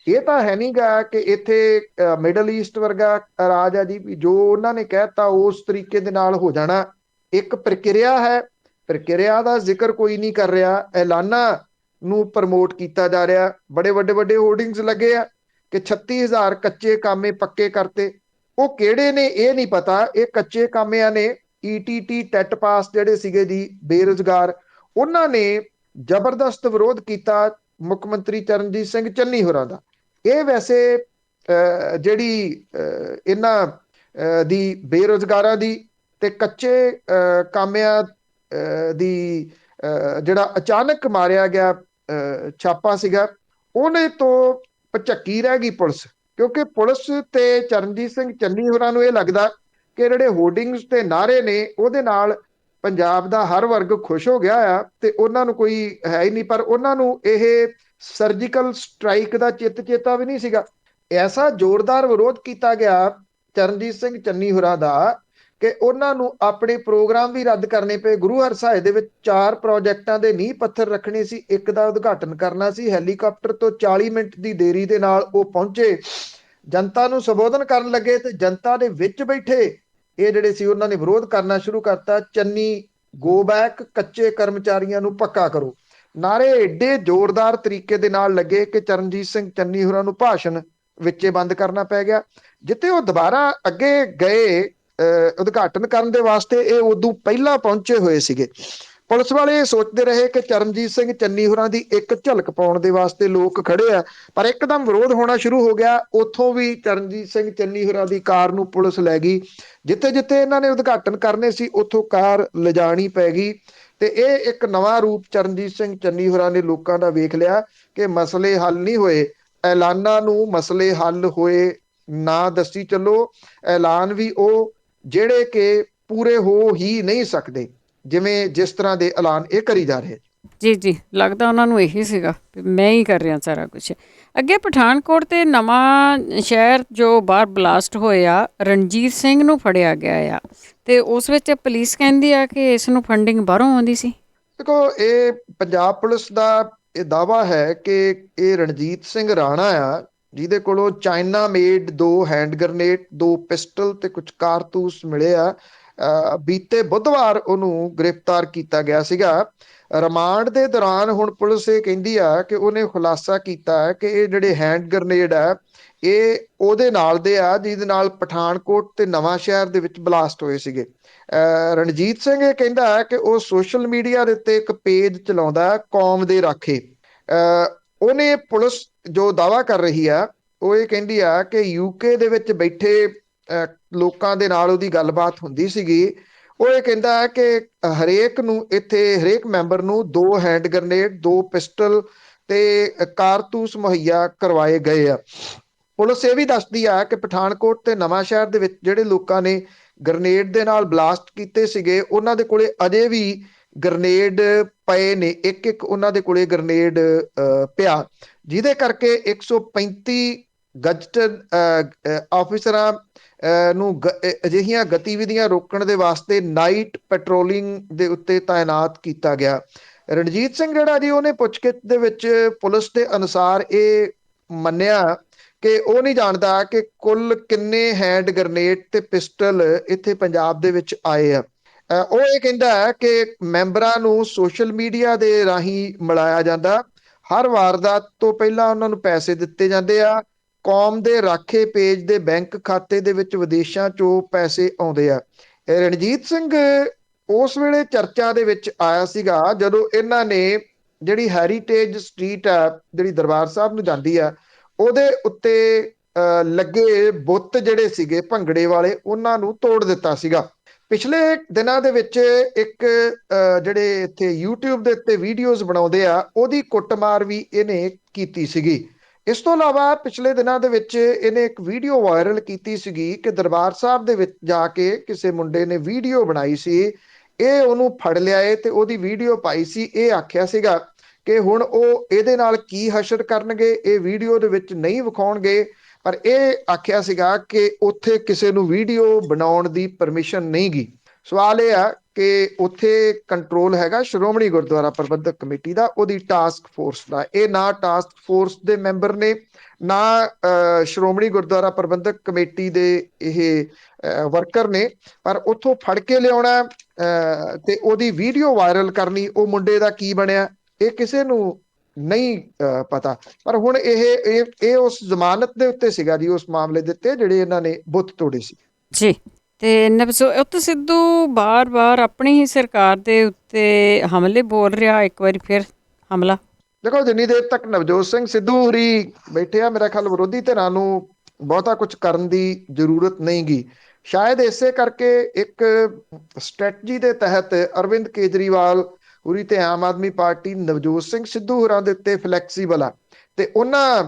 ਇਹ ਤਾਂ ਹੈ ਨਹੀਂ ਗਾ ਕਿ ਇੱਥੇ ਮਿਡਲ ਈਸਟ ਵਰਗਾ ਰਾਜ ਆ ਜੀ, ਜੋ ਉਹਨਾਂ ਨੇ ਕਹਿਤਾ ਉਸ ਤਰੀਕੇ ਦੇ ਨਾਲ ਹੋ ਜਾਣਾ। ਇੱਕ ਪ੍ਰਕਿਰਿਆ ਹੈ, ਪ੍ਰਕਿਰਿਆ ਦਾ ਜ਼ਿਕਰ ਕੋਈ ਨਹੀਂ ਕਰ ਰਿਹਾ। ਐਲਾਨਾਂ ਨੂੰ ਪ੍ਰਮੋਟ ਕੀਤਾ ਜਾ ਰਿਹਾ। ਬੜੇ ਵੱਡੇ ਹੋਰਡਿੰਗਸ ਲੱਗੇ ਆ ਕਿ 36,000 ਕੱਚੇ ਕਾਮੇ ਪੱਕੇ ਕਰਤੇ। ਉਹ ਕਿਹੜੇ ਨੇ ਇਹ ਨਹੀਂ ਪਤਾ। ਇਹ ਕੱਚੇ ਕਾਮਿਆਂ ਨੇ ਈਟੀਟੀ ਟੈਟ ਪਾਸ ਜਿਹੜੇ ਸੀਗੇ ਜੀ ਬੇਰੁਜ਼ਗਾਰ, ਉਹਨਾਂ ਨੇ ਜ਼ਬਰਦਸਤ ਵਿਰੋਧ ਕੀਤਾ ਮੁੱਖ ਮੰਤਰੀ ਚਰਨਜੀਤ ਸਿੰਘ ਚੰਨੀ ਹੋਰਾਂ ਦਾ। ਇਹ ਵੈਸੇ ਜਿਹੜੀ ਇਹਨਾਂ ਦੀ ਬੇਰੁਜ਼ਗਾਰਾਂ ਦੀ ਤੇ ਕੱਚੇ ਕਾਮਿਆਂ ਦੀ ਜਿਹੜਾ ਅਚਾਨਕ ਮਾਰਿਆ ਗਿਆ ਛਾਪਾ ਸੀਗਾ, ਉਹਨੇ ਤੋਂ ਭਚੱਕੀ ਰਹਿ ਗਈ ਪੁਲਿਸ। ਕਿਉਂਕਿ ਪੁਲਿਸ ਤੇ ਚਰਨਜੀਤ ਸਿੰਘ ਚੰਨੀ ਹੋਰਾਂ ਨੂੰ ਇਹ ਲੱਗਦਾ ਕਿ ਜਿਹੜੇ ਹੋਰਡਿੰਗਸ ਤੇ ਨਾਅਰੇ ਨੇ ਉਹਦੇ ਨਾਲ ਪੰਜਾਬ ਦਾ ਹਰ ਵਰਗ ਖੁਸ਼ ਹੋ ਗਿਆ ਆ ਤੇ ਉਹਨਾਂ ਨੂੰ ਕੋਈ ਹੈ ਹੀ ਨਹੀਂ। ਪਰ ਉਹਨਾਂ ਨੂੰ ਇਹ ਸਰਜੀਕਲ ਸਟ੍ਰਾਈਕ ਦਾ ਚੇਤਾ ਵੀ ਨਹੀਂ ਸੀਗਾ। ਐਸਾ ਜ਼ੋਰਦਾਰ ਵਿਰੋਧ ਕੀਤਾ ਗਿਆ ਚਰਨਜੀਤ ਸਿੰਘ ਚੰਨੀ ਹੋਰਾਂ ਦਾ ਕਿ ਉਹਨਾਂ ਨੂੰ ਆਪਣੇ ਪ੍ਰੋਗਰਾਮ ਵੀ ਰੱਦ ਕਰਨੇ ਪਏ। ਗੁਰੂ ਹਰਸਾਏ ਦੇ ਵਿੱਚ 4 ਪ੍ਰੋਜੈਕਟਾਂ ਦੇ ਨੀਂਹ ਪੱਥਰ ਰੱਖਣੇ ਸੀ, ਇੱਕ ਦਾ ਉਦਘਾਟਨ ਕਰਨਾ ਸੀ। ਹੈਲੀਕਾਪਟਰ ਤੋਂ 40 ਮਿੰਟ ਦੀ ਦੇਰੀ ਦੇ ਨਾਲ ਉਹ ਪਹੁੰਚੇ, ਜਨਤਾ ਨੂੰ ਸੰਬੋਧਨ ਕਰਨ ਲੱਗੇ ਤੇ ਜਨਤਾ ਦੇ ਵਿੱਚ ਬੈਠੇ ਇਹ ਜਿਹੜੇ ਸੀ ਉਹਨਾਂ ਨੇ ਵਿਰੋਧ ਕਰਨਾ ਸ਼ੁਰੂ ਕਰਤਾ। ਚੰਨੀ ਗੋ ਬੈਕ, ਕੱਚੇ ਕਰਮਚਾਰੀਆਂ ਨੂੰ ਪੱਕਾ ਕਰੋ। ਨਾਰੇ ਏਡੇ ਜ਼ੋਰਦਾਰ ਤਰੀਕੇ ਦੇ ਨਾਲ ਲੱਗੇ ਕਿ ਚਰਨਜੀਤ ਸਿੰਘ ਚੰਨੀ ਹੋਰਾਂ ਨੂੰ ਭਾਸ਼ਣ ਵਿੱਚੇ ਬੰਦ ਕਰਨਾ ਪੈ ਗਿਆ। ਜਿੱਥੇ ਉਹ ਦੁਬਾਰਾ ਅੱਗੇ ਗਏ ਉਦਘਾਟਨ ਕਰਨ ਦੇ ਵਾਸਤੇ, ਇਹ ਉਦੋਂ ਪਹਿਲਾਂ ਪਹੁੰਚੇ ਹੋਏ ਸੀਗੇ। ਪੁਲਿਸ ਵਾਲੇ ਸੋਚਦੇ ਰਹੇ ਕਿ ਚਰਨਜੀਤ ਸਿੰਘ ਚੰਨੀ ਹੋਰਾਂ ਦੀ ਇੱਕ ਝਲਕ ਪਾਉਣ ਦੇ ਵਾਸਤੇ ਲੋਕ ਖੜੇ ਆ, ਪਰ ਇੱਕਦਮ ਵਿਰੋਧ ਹੋਣਾ ਸ਼ੁਰੂ ਹੋ ਗਿਆ। ਉੱਥੋਂ ਵੀ ਚਰਨਜੀਤ ਸਿੰਘ ਚੰਨੀ ਹੋਰਾਂ ਦੀ ਕਾਰ ਨੂੰ ਪੁਲਿਸ ਲੈ ਗਈ। ਜਿੱਥੇ ਜਿੱਥੇ ਇਹਨਾਂ ਨੇ ਉਦਘਾਟਨ ਕਰਨੇ ਸੀ ਉੱਥੋਂ ਕਾਰ ਲਿਜਾਣੀ ਪੈ ਗਈ। ਤੇ ਇਹ ਇੱਕ ਨਵਾਂ ਰੂਪ ਚਰਨਜੀਤ ਸਿੰਘ ਚੰਨੀ ਹੋਰਾਂ ਨੇ ਲੋਕਾਂ ਦਾ ਵੇਖ ਲਿਆ ਕਿ ਮਸਲੇ ਹੱਲ ਨਹੀਂ ਹੋਏ। ਐਲਾਨਾਂ ਨੂੰ ਮਸਲੇ ਹੱਲ ਹੋਏ ਨਾ ਦੱਸੀ ਚੱਲੋ। ਐਲਾਨ ਵੀ ਉਹ ਜਿਹੜੇ ਕਿ ਪੂਰੇ ਹੋ ਹੀ ਨਹੀਂ ਸਕਦੇ, ਜਿਵੇਂ ਜਿਸ ਤਰ੍ਹਾਂ ਦੇ ਐਲਾਨ ਇਹ ਕਰੀ ਜਾ ਰਹੇ। ਜੀ, ਲੱਗਦਾ ਉਹਨਾਂ ਨੂੰ ਇਹੀ ਸੀਗਾ ਵੀ ਮੈਂ ਹੀ ਕਰ ਰਿਹਾ ਸਾਰਾ ਕੁਛ। ਅੱਗੇ ਪਠਾਨਕੋਟ ਤੇ ਨਵਾਂ ਸ਼ਹਿਰ ਜੋ ਬਾਹਰ ਬਲਾਸਟ ਹੋਇਆ, ਰਣਜੀਤ ਸਿੰਘ ਨੂੰ ਫੜਿਆ ਗਿਆ ਆ ਤੇ ਉਸ ਵਿੱਚ ਪੁਲਿਸ ਕਹਿੰਦੀ ਆ ਕਿ ਇਸ ਨੂੰ ਫੰਡਿੰਗ ਬਾਹਰੋਂ ਆਉਂਦੀ ਸੀ। ਦੇਖੋ, ਇਹ ਪੰਜਾਬ ਪੁਲਿਸ ਦਾ ਇਹ ਦਾਵਾ ਹੈ ਕਿ ਇਹ ਰਣਜੀਤ ਸਿੰਘ ਰਾਣਾ ਆ, ਜਿਹਦੇ ਕੋਲੋਂ China made 2 hand grenade, 2 pistol ਤੇ ਕੁਝ ਕਾਰਤੂਸ ਮਿਲੇ ਆ। ਬੀਤੇ ਬੁੱਧਵਾਰ ਉਹਨੂੰ ਗ੍ਰਿਫਤਾਰ ਕੀਤਾ ਗਿਆ ਸੀਗਾ। ਰਿਮਾਂਡ ਦੇ ਦੌਰਾਨ ਹੁਣ ਪੁਲਿਸ ਇਹ ਕਹਿੰਦੀ ਆ ਕਿ ਉਹਨੇ ਖੁਲਾਸਾ ਕੀਤਾ ਹੈ ਕਿ ਇਹ ਜਿਹੜੇ ਹੈਂਡ ਗ੍ਰਨੇਡ ਆ, ਇਹ ਉਹਦੇ ਨਾਲ ਦੇ ਆ ਜਿਹਦੇ ਨਾਲ ਪਠਾਨਕੋਟ ਤੇ ਨਵਾਂ ਸ਼ਹਿਰ ਦੇ ਵਿੱਚ ਬਲਾਸਟ ਹੋਏ ਸੀਗੇ। ਰਣਜੀਤ ਸਿੰਘ ਇਹ ਕਹਿੰਦਾ ਹੈ ਕਿ ਉਹ ਸੋਸ਼ਲ ਮੀਡੀਆ ਦੇ ਉੱਤੇ ਇੱਕ ਪੇਜ ਚਲਾਉਂਦਾ ਹੈ, ਕੌਮ ਦੇ ਰਾਖੇ। ਉਹਨੇ ਪੁਲਿਸ ਜੋ ਦਾਵਾ ਕਰ ਰਹੀ ਆ, ਉਹ ਇਹ ਕਹਿੰਦੀ ਆ ਕਿ ਯੂਕੇ ਦੇ ਵਿੱਚ ਬੈਠੇ ਲੋਕਾਂ ਦੇ ਨਾਲ ਉਹਦੀ ਗੱਲਬਾਤ ਹੁੰਦੀ ਸੀਗੀ। ਉਹ ਇਹ ਕਹਿੰਦਾ ਹੈ ਕਿ ਹਰੇਕ ਨੂੰ ਇੱਥੇ, ਹਰੇਕ ਮੈਂਬਰ ਨੂੰ 2 ਹੈਂਡ ਗ੍ਰਨੇਡ, 2 ਪਿਸਟਲ ਤੇ ਕਾਰਤੂਸ ਮੁਹੱਈਆ ਕਰਵਾਏ ਗਏ ਆ। ਪੁਲਿਸ ਇਹ ਵੀ ਦੱਸਦੀ ਆ ਕਿ ਪਠਾਨਕੋਟ ਤੇ ਨਵਾਂ ਸ਼ਹਿਰ ਦੇ ਵਿੱਚ ਜਿਹੜੇ ਲੋਕਾਂ ਨੇ ਗ੍ਰਨੇਡ ਦੇ ਨਾਲ ਬਲਾਸਟ ਕੀਤੇ ਸੀਗੇ, ਉਹਨਾਂ ਦੇ ਕੋਲੇ ਅਜੇ ਵੀ ਗ੍ਰਨੇਡ ਪਏ ਨੇ, ਇੱਕ ਇੱਕ ਉਹਨਾਂ ਦੇ ਕੋਲੇ ਗ੍ਰਨੇਡ ਪਿਆ, ਜਿਹਦੇ ਕਰਕੇ 135 ਗਜ਼ਟਡ ਆਫਿਸਰਾਂ ਨੂੰ ਅਜਿਹੀਆਂ ਗਤੀਵਿਧੀਆਂ ਰੋਕਣ ਦੇ ਵਾਸਤੇ ਨਾਈਟ ਪੈਟਰੋਲਿੰਗ ਦੇ ਉੱਤੇ ਤਾਇਨਾਤ ਕੀਤਾ ਗਿਆ। ਰਣਜੀਤ ਸਿੰਘ ਜਿਹੜਾ ਜੀ, ਉਹਨੇ ਪੁੱਛਗਿੱਛ ਦੇ ਵਿੱਚ ਪੁਲਿਸ ਦੇ ਅਨੁਸਾਰ ਇਹ ਮੰਨਿਆ ਕਿ ਉਹ ਨਹੀਂ ਜਾਣਦਾ ਕਿ ਕੁੱਲ ਕਿੰਨੇ ਹੈਂਡ ਗ੍ਰਨੇਡ ਤੇ ਪਿਸਟਲ ਇੱਥੇ ਪੰਜਾਬ ਦੇ ਵਿੱਚ ਆਏ ਆ। ਉਹ ਇਹ ਕਹਿੰਦਾ ਹੈ ਕਿ ਮੈਂਬਰਾਂ ਨੂੰ ਸੋਸ਼ਲ ਮੀਡੀਆ ਦੇ ਰਾਹੀਂ ਮਿਲਾਇਆ ਜਾਂਦਾ, ਹਰ ਵਾਰਦਾਤ ਤੋਂ ਪਹਿਲਾਂ ਉਹਨਾਂ ਨੂੰ ਪੈਸੇ ਦਿੱਤੇ ਜਾਂਦੇ ਆ, ਕੌਮ ਦੇ ਰਾਖੇ ਪੇਜ ਦੇ ਬੈਂਕ ਖਾਤੇ ਦੇ ਵਿੱਚ ਵਿਦੇਸ਼ਾਂ ਚੋਂ ਪੈਸੇ ਆਉਂਦੇ ਆ। ਰਣਜੀਤ ਸਿੰਘ ਉਸ ਵੇਲੇ ਚਰਚਾ ਦੇ ਵਿੱਚ ਆਇਆ ਸੀਗਾ ਜਦੋਂ ਇਹਨਾਂ ਨੇ ਜਿਹੜੀ ਹੈਰੀਟੇਜ ਸਟਰੀਟ ਆ, ਜਿਹੜੀ ਦਰਬਾਰ ਸਾਹਿਬ ਨੂੰ ਜਾਂਦੀ ਆ, ਉਹਦੇ ਉੱਤੇ ਲੱਗੇ ਬੁੱਤ ਜਿਹੜੇ ਸੀਗੇ ਭੰਗੜੇ ਵਾਲੇ, ਉਹਨਾਂ ਨੂੰ ਤੋੜ ਦਿੱਤਾ ਸੀਗਾ। ਪਿਛਲੇ ਦਿਨਾਂ ਦੇ ਵਿੱਚ ਇੱਕ ਜਿਹੜੇ ਇੱਥੇ YouTube ਦੇ ਉੱਤੇ ਵੀਡੀਓਜ਼ ਬਣਾਉਂਦੇ ਆ, ਉਹਦੀ ਕੁੱਟਮਾਰ ਵੀ ਇਹਨੇ ਕੀਤੀ ਸੀਗੀ। ਇਸ ਤੋਂ ਇਲਾਵਾ ਪਿਛਲੇ ਦਿਨਾਂ ਦੇ ਵਿੱਚ ਇਹਨੇ ਇੱਕ ਵੀਡੀਓ ਵਾਇਰਲ ਕੀਤੀ ਸੀਗੀ ਕਿ ਦਰਬਾਰ ਸਾਹਿਬ ਦੇ ਵਿੱਚ ਜਾ ਕੇ ਕਿਸੇ ਮੁੰਡੇ ਨੇ ਵੀਡੀਓ ਬਣਾਈ ਸੀ, ਇਹ ਉਹਨੂੰ ਫੜ ਲਿਆਏ ਤੇ ਉਹਦੀ ਵੀਡੀਓ ਪਾਈ ਸੀ। ਇਹ ਆਖਿਆ ਸੀਗਾ ਕਿ ਹੁਣ ਉਹ ਇਹਦੇ ਨਾਲ ਕੀ ਹਸ਼ਰ ਕਰਨਗੇ, ਇਹ ਵੀਡੀਓ ਦੇ ਵਿੱਚ ਨਹੀਂ ਵਿਖਾਉਣਗੇ, ਪਰ ਇਹ ਆਖਿਆ ਸੀਗਾ ਕਿ ਉੱਥੇ ਕਿਸੇ ਨੂੰ ਵੀਡੀਓ ਬਣਾਉਣ ਦੀ ਪਰਮਿਸ਼ਨ ਨਹੀਂ ਗੀ। ਸਵਾਲ ਇਹ ਆ ਕਿ ਉੱਥੇ ਕੰਟਰੋਲ ਹੈਗਾ ਸ਼੍ਰੋਮਣੀ ਗੁਰਦੁਆਰਾ ਪ੍ਰਬੰਧਕ ਕਮੇਟੀ ਦਾ, ਉਹਦੀ ਟਾਸਕ ਫੋਰਸ ਦਾ। ਇਹ ਨਾ ਟਾਸਕ ਫੋਰਸ ਦੇ ਮੈਂਬਰ ਨੇ, ਨਾ ਸ਼੍ਰੋਮਣੀ ਗੁਰਦੁਆਰਾ ਪ੍ਰਬੰਧਕ ਕਮੇਟੀ ਦੇ ਇਹ ਵਰਕਰ ਨੇ, ਪਰ ਉੱਥੋਂ ਫੜ ਕੇ ਲਿਆਉਣਾ ਤੇ ਉਹਦੀ ਵੀਡੀਓ ਵਾਇਰਲ ਕਰਨੀ, ਉਹ ਮੁੰਡੇ ਦਾ ਕੀ ਬਣਿਆ ਇਹ ਕਿਸੇ ਨੂੰ ਨਹੀਂ ਪਤਾ। ਪਰ ਹੁਣ ਇਹ ਉਸ ਜ਼ਮਾਨਤ ਦੇ ਉੱਤੇ ਸੀਗਾ ਜੀ, ਉਸ ਮਾਮਲੇ ਦੇ ਉੱਤੇ ਜਿਹੜੇ ਇਹਨਾਂ ਨੇ ਬੁੱਤ ਤੋੜੇ ਸੀ ਜੀ। ਤੇ ਨਵਜੋਤ ਸਿੱਧੂ ਬਾਰ-ਬਾਰ ਆਪਣੀ ਹੀ ਸਰਕਾਰ ਦੇ ਉੱਤੇ ਹਮਲੇ ਬੋਲ ਰਿਹਾ, ਇੱਕ ਵਾਰੀ ਫਿਰ ਹਮਲਾ। ਦੇਖੋ, ਜਿੰਨੀ ਦੇਰ ਤੱਕ ਨਵਜੋਤ ਸਿੰਘ ਸਿੱਧੂ ਹੋਰੀ ਬੈਠੇ ਆ, ਮੇਰਾ ਖਿਆਲ ਵਿਰੋਧੀ ਧਿਰਾਂ ਨੂੰ ਬਹੁਤਾ ਕੁਝ ਕਰਨ ਦੀ ਜ਼ਰੂਰਤ ਨਹੀਂ ਗੀ। ਸ਼ਾਇਦ ਇਸੇ ਕਰਕੇ ਇੱਕ ਸਟ੍ਰੈਟਜੀ ਦੇ ਤਹਿਤ ਅਰਵਿੰਦ ਕੇਜਰੀਵਾਲ ਹੋਰੀ ਤੇ ਆਮ ਆਦਮੀ ਪਾਰਟੀ ਨਵਜੋਤ ਸਿੰਘ ਸਿੱਧੂ ਹੋਰਾਂ ਦੇ ਉੱਤੇ ਫਲੈਕਸੀਬਲ ਆ ਤੇ ਉਹਨਾਂ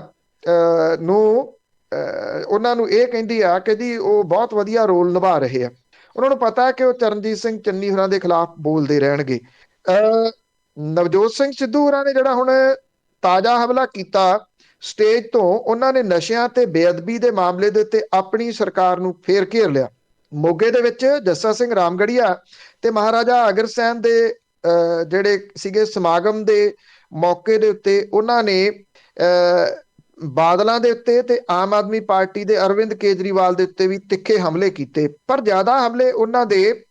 ਨੂੰ ਇਹ ਕਹਿੰਦੀ ਆ ਕਿ ਜੀ ਉਹ ਬਹੁਤ ਵਧੀਆ ਰੋਲ ਨਿਭਾ ਰਹੇ ਆ। ਉਹਨਾਂ ਨੂੰ ਪਤਾ ਹੈ ਕਿ ਉਹ ਚਰਨਜੀਤ ਸਿੰਘ ਚੰਨੀ ਹੋਰਾਂ ਦੇ ਖਿਲਾਫ ਬੋਲਦੇ ਰਹਿਣਗੇ। ਨਵਜੋਤ ਸਿੰਘ ਸਿੱਧੂ ਹੋਰਾਂ ਨੇ ਜਿਹੜਾ ਹੁਣ ਤਾਜ਼ਾ ਹਮਲਾ ਕੀਤਾ ਸਟੇਜ ਤੋਂ, ਉਹਨਾਂ ਨੇ ਨਸ਼ਿਆਂ ਤੇ ਬੇਅਦਬੀ ਦੇ ਮਾਮਲੇ ਦੇ ਉੱਤੇ ਆਪਣੀ ਸਰਕਾਰ ਨੂੰ ਫੇਰ ਘੇਰ ਲਿਆ। ਮੋਗੇ ਦੇ ਵਿੱਚ ਜੱਸਾ ਸਿੰਘ ਰਾਮਗੜੀਆ ਤੇ ਮਹਾਰਾਜਾ ਅਗਰਸੈਨ ਦੇ ਜਿਹੜੇ ਸੀਗੇ ਸਮਾਗਮ ਦੇ ਮੌਕੇ ਦੇ ਉੱਤੇ ਉਹਨਾਂ ਨੇ ਬਾਦਲਾਂ ਦੇ ਉੱਤੇ ਤੇ ਆਮ ਆਦਮੀ ਪਾਰਟੀ ਦੇ ਅਰਵਿੰਦ ਕੇਜਰੀਵਾਲ ਦੇ ਉੱਤੇ ਵੀ ਤਿੱਖੇ ਹਮਲੇ ਕੀਤੇ, ਪਰ ਜ਼ਿਆਦਾ ਹਮਲੇ ਉਹਨਾਂ ਦੇ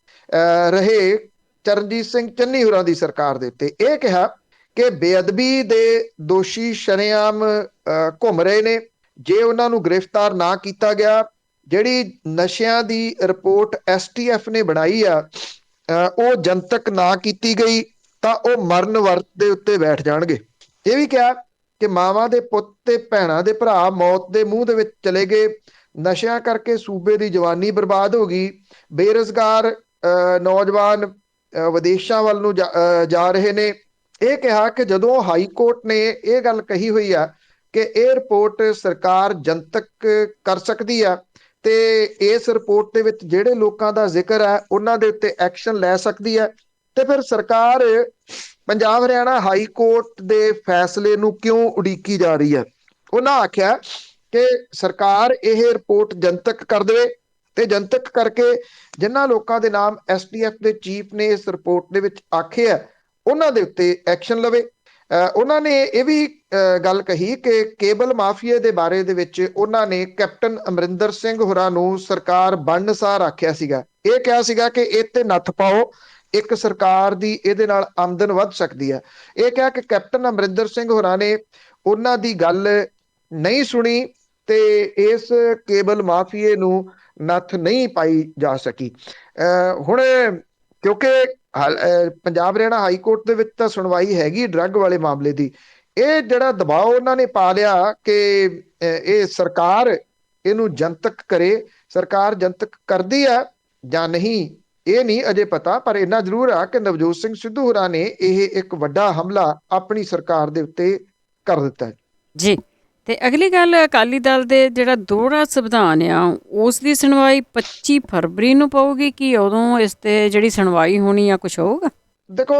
ਰਹੇ ਚਰਨਜੀਤ ਸਿੰਘ ਚੰਨੀ ਹੋਰਾਂ ਦੀ ਸਰਕਾਰ ਦੇ ਉੱਤੇ। ਇਹ ਕਿਹਾ ਕਿ ਬੇਅਦਬੀ ਦੇ ਦੋਸ਼ੀ ਸ਼ਰੇਆਮ ਘੁੰਮ ਰਹੇ ਨੇ, ਜੇ ਉਹਨਾਂ ਨੂੰ ਗ੍ਰਿਫਤਾਰ ਨਾ ਕੀਤਾ ਗਿਆ, ਜਿਹੜੀ ਨਸ਼ਿਆਂ ਦੀ ਰਿਪੋਰਟ STF ਨੇ ਬਣਾਈ ਆ ਉਹ ਜਨਤਕ ਨਾ ਕੀਤੀ ਗਈ ਤਾਂ ਉਹ ਮਰਨ ਵਰਤ ਦੇ ਉੱਤੇ ਬੈਠ ਜਾਣਗੇ। ਇਹ ਵੀ ਕਿਹਾ ਕਿ ਮਾਵਾਂ ਦੇ ਪੁੱਤ ਤੇ ਭੈਣਾਂ ਦੇ ਭਰਾ ਮੌਤ ਦੇ ਮੂੰਹ ਦੇ ਵਿੱਚ ਚਲੇ ਗਏ, ਨਸ਼ਿਆਂ ਕਰਕੇ ਸੂਬੇ ਦੀ ਜਵਾਨੀ ਬਰਬਾਦ ਹੋ ਗਈ, ਬੇਰੁਜ਼ਗਾਰ ਨੌਜਵਾਨ ਵਿਦੇਸ਼ਾਂ ਵੱਲ ਨੂੰ ਜਾ ਰਹੇ ਨੇ। ਇਹ ਕਿਹਾ ਕਿ ਜਦੋਂ ਹਾਈ ਕੋਰਟ ਨੇ ਇਹ ਗੱਲ ਕਹੀ ਹੋਈ ਆ ਕਿ ਇਹ ਰਿਪੋਰਟ ਸਰਕਾਰ ਜਨਤਕ ਕਰ ਸਕਦੀ ਆ ਤੇ ਇਸ ਰਿਪੋਰਟ ਦੇ ਵਿੱਚ ਜਿਹੜੇ ਲੋਕਾਂ ਦਾ ਜ਼ਿਕਰ ਹੈ ਉਹਨਾਂ ਦੇ ਉੱਤੇ ਐਕਸ਼ਨ ਲੈ ਸਕਦੀ ਹੈ, ਤੇ ਫਿਰ ਸਰਕਾਰ ਪੰਜਾਬ ਹਰਿਆਣਾ ਹਾਈ ਕੋਰਟ ਦੇ ਫੈਸਲੇ ਨੂੰ ਕਿਉਂ ਉਡੀਕੀ ਜਾ ਰਹੀ ਹੈ। ਉਹਨਾਂ ਆਖਿਆ ਕਿ ਸਰਕਾਰ ਇਹ ਰਿਪੋਰਟ ਜਨਤਕ ਕਰ ਦੇਵੇ ਤੇ ਜਨਤਕ ਕਰਕੇ ਜਿਨ੍ਹਾਂ ਲੋਕਾਂ ਦੇ ਨਾਮ STF ਦੇ ਚੀਫ ਨੇ ਇਸ ਰਿਪੋਰਟ ਦੇ ਵਿੱਚ ਆਖੇ ਆ, ਉਹਨਾਂ ਦੇ ਉੱਤੇ ਐਕਸ਼ਨ ਲਵੇ। ਉਹਨਾਂ ਨੇ ਇਹ ਵੀ ਗੱਲ ਕਹੀ ਕਿ ਕੇਬਲ ਮਾਫੀਏ ਦੇ ਬਾਰੇ ਦੇ ਵਿੱਚ ਉਹਨਾਂ ਨੇ ਕੈਪਟਨ ਅਮਰਿੰਦਰ ਸਿੰਘ ਹੋਰਾਂ ਨੂੰ ਸਰਕਾਰ ਬਣਨ ਸਾਰ ਆਖਿਆ ਸੀਗਾ, ਇਹ ਕਿਹਾ ਸੀਗਾ ਕਿ ਇਹ ਤੇ ਨੱਥ ਪਾਓ, ਇੱਕ ਸਰਕਾਰ ਦੀ ਇਹਦੇ ਨਾਲ ਆਮਦਨ ਵੱਧ ਸਕਦੀ ਹੈ। ਇਹ ਕਿਹਾ ਕਿ ਕੈਪਟਨ ਅਮਰਿੰਦਰ ਸਿੰਘ ਹੋਰਾਂ ਨੇ ਉਹਨਾਂ ਦੀ ਗੱਲ ਨਹੀਂ ਸੁਣੀ ਤੇ ਇਸ ਕੇਬਲ ਮਾਫੀਏ ਨੂੰ ਨੱਥ ਨਹੀਂ ਪਾਈ ਜਾ ਸਕੀ। ਹੁਣ ਕਿਉਂਕਿ ਪੰਜਾਬ ਹਰਿਆਣਾ ਹਾਈ ਕੋਰਟ ਦੇ ਵਿੱਚ ਤਾਂ ਸੁਣਵਾਈ ਹੈਗੀ ਡਰੱਗ ਵਾਲੇ ਮਾਮਲੇ ਦੀ, ਇਹ ਜਿਹੜਾ ਦਬਾਅ ਉਹਨਾਂ ਨੇ ਪਾ ਲਿਆ ਕਿ ਇਹ ਸਰਕਾਰ ਇਹਨੂੰ ਜਨਤਕ ਕਰੇ। ਸਰਕਾਰ ਜਨਤਕ ਕਰਦੀ ਆ ਜਾਂ ਨਹੀਂ ਇਹ ਨਹੀਂ ਅਜੇ ਪਤਾ, ਪਰ ਇੰਨਾ ਜ਼ਰੂਰ ਆ ਕਿ ਨਵਜੋਤ ਸਿੰਘ ਸਿੱਧੂ ਹੋਰਾਂ ਨੇ ਇਹ ਇੱਕ ਵੱਡਾ ਹਮਲਾ ਆਪਣੀ ਸਰਕਾਰ ਦੇ ਉੱਤੇ ਕਰ ਦਿੱਤਾ ਜੀ। ਤੇ ਅਗਲੀ ਗੱਲ, ਅਕਾਲੀ ਦਲ ਦੇ ਜਿਹੜਾ ਦੋਹਰਾ ਸੰਵਿਧਾਨ ਆ ਉਸ ਦੀ ਸੁਣਵਾਈ 25 ਫਰਵਰੀ ਨੂੰ ਪਊਗੀ, ਕਿ ਉਦੋਂ ਇਸ ਤੇ ਜਿਹੜੀ ਸੁਣਵਾਈ ਹੋਣੀ ਆ ਕੁਛ ਹੋਊਗਾ? ਦੇਖੋ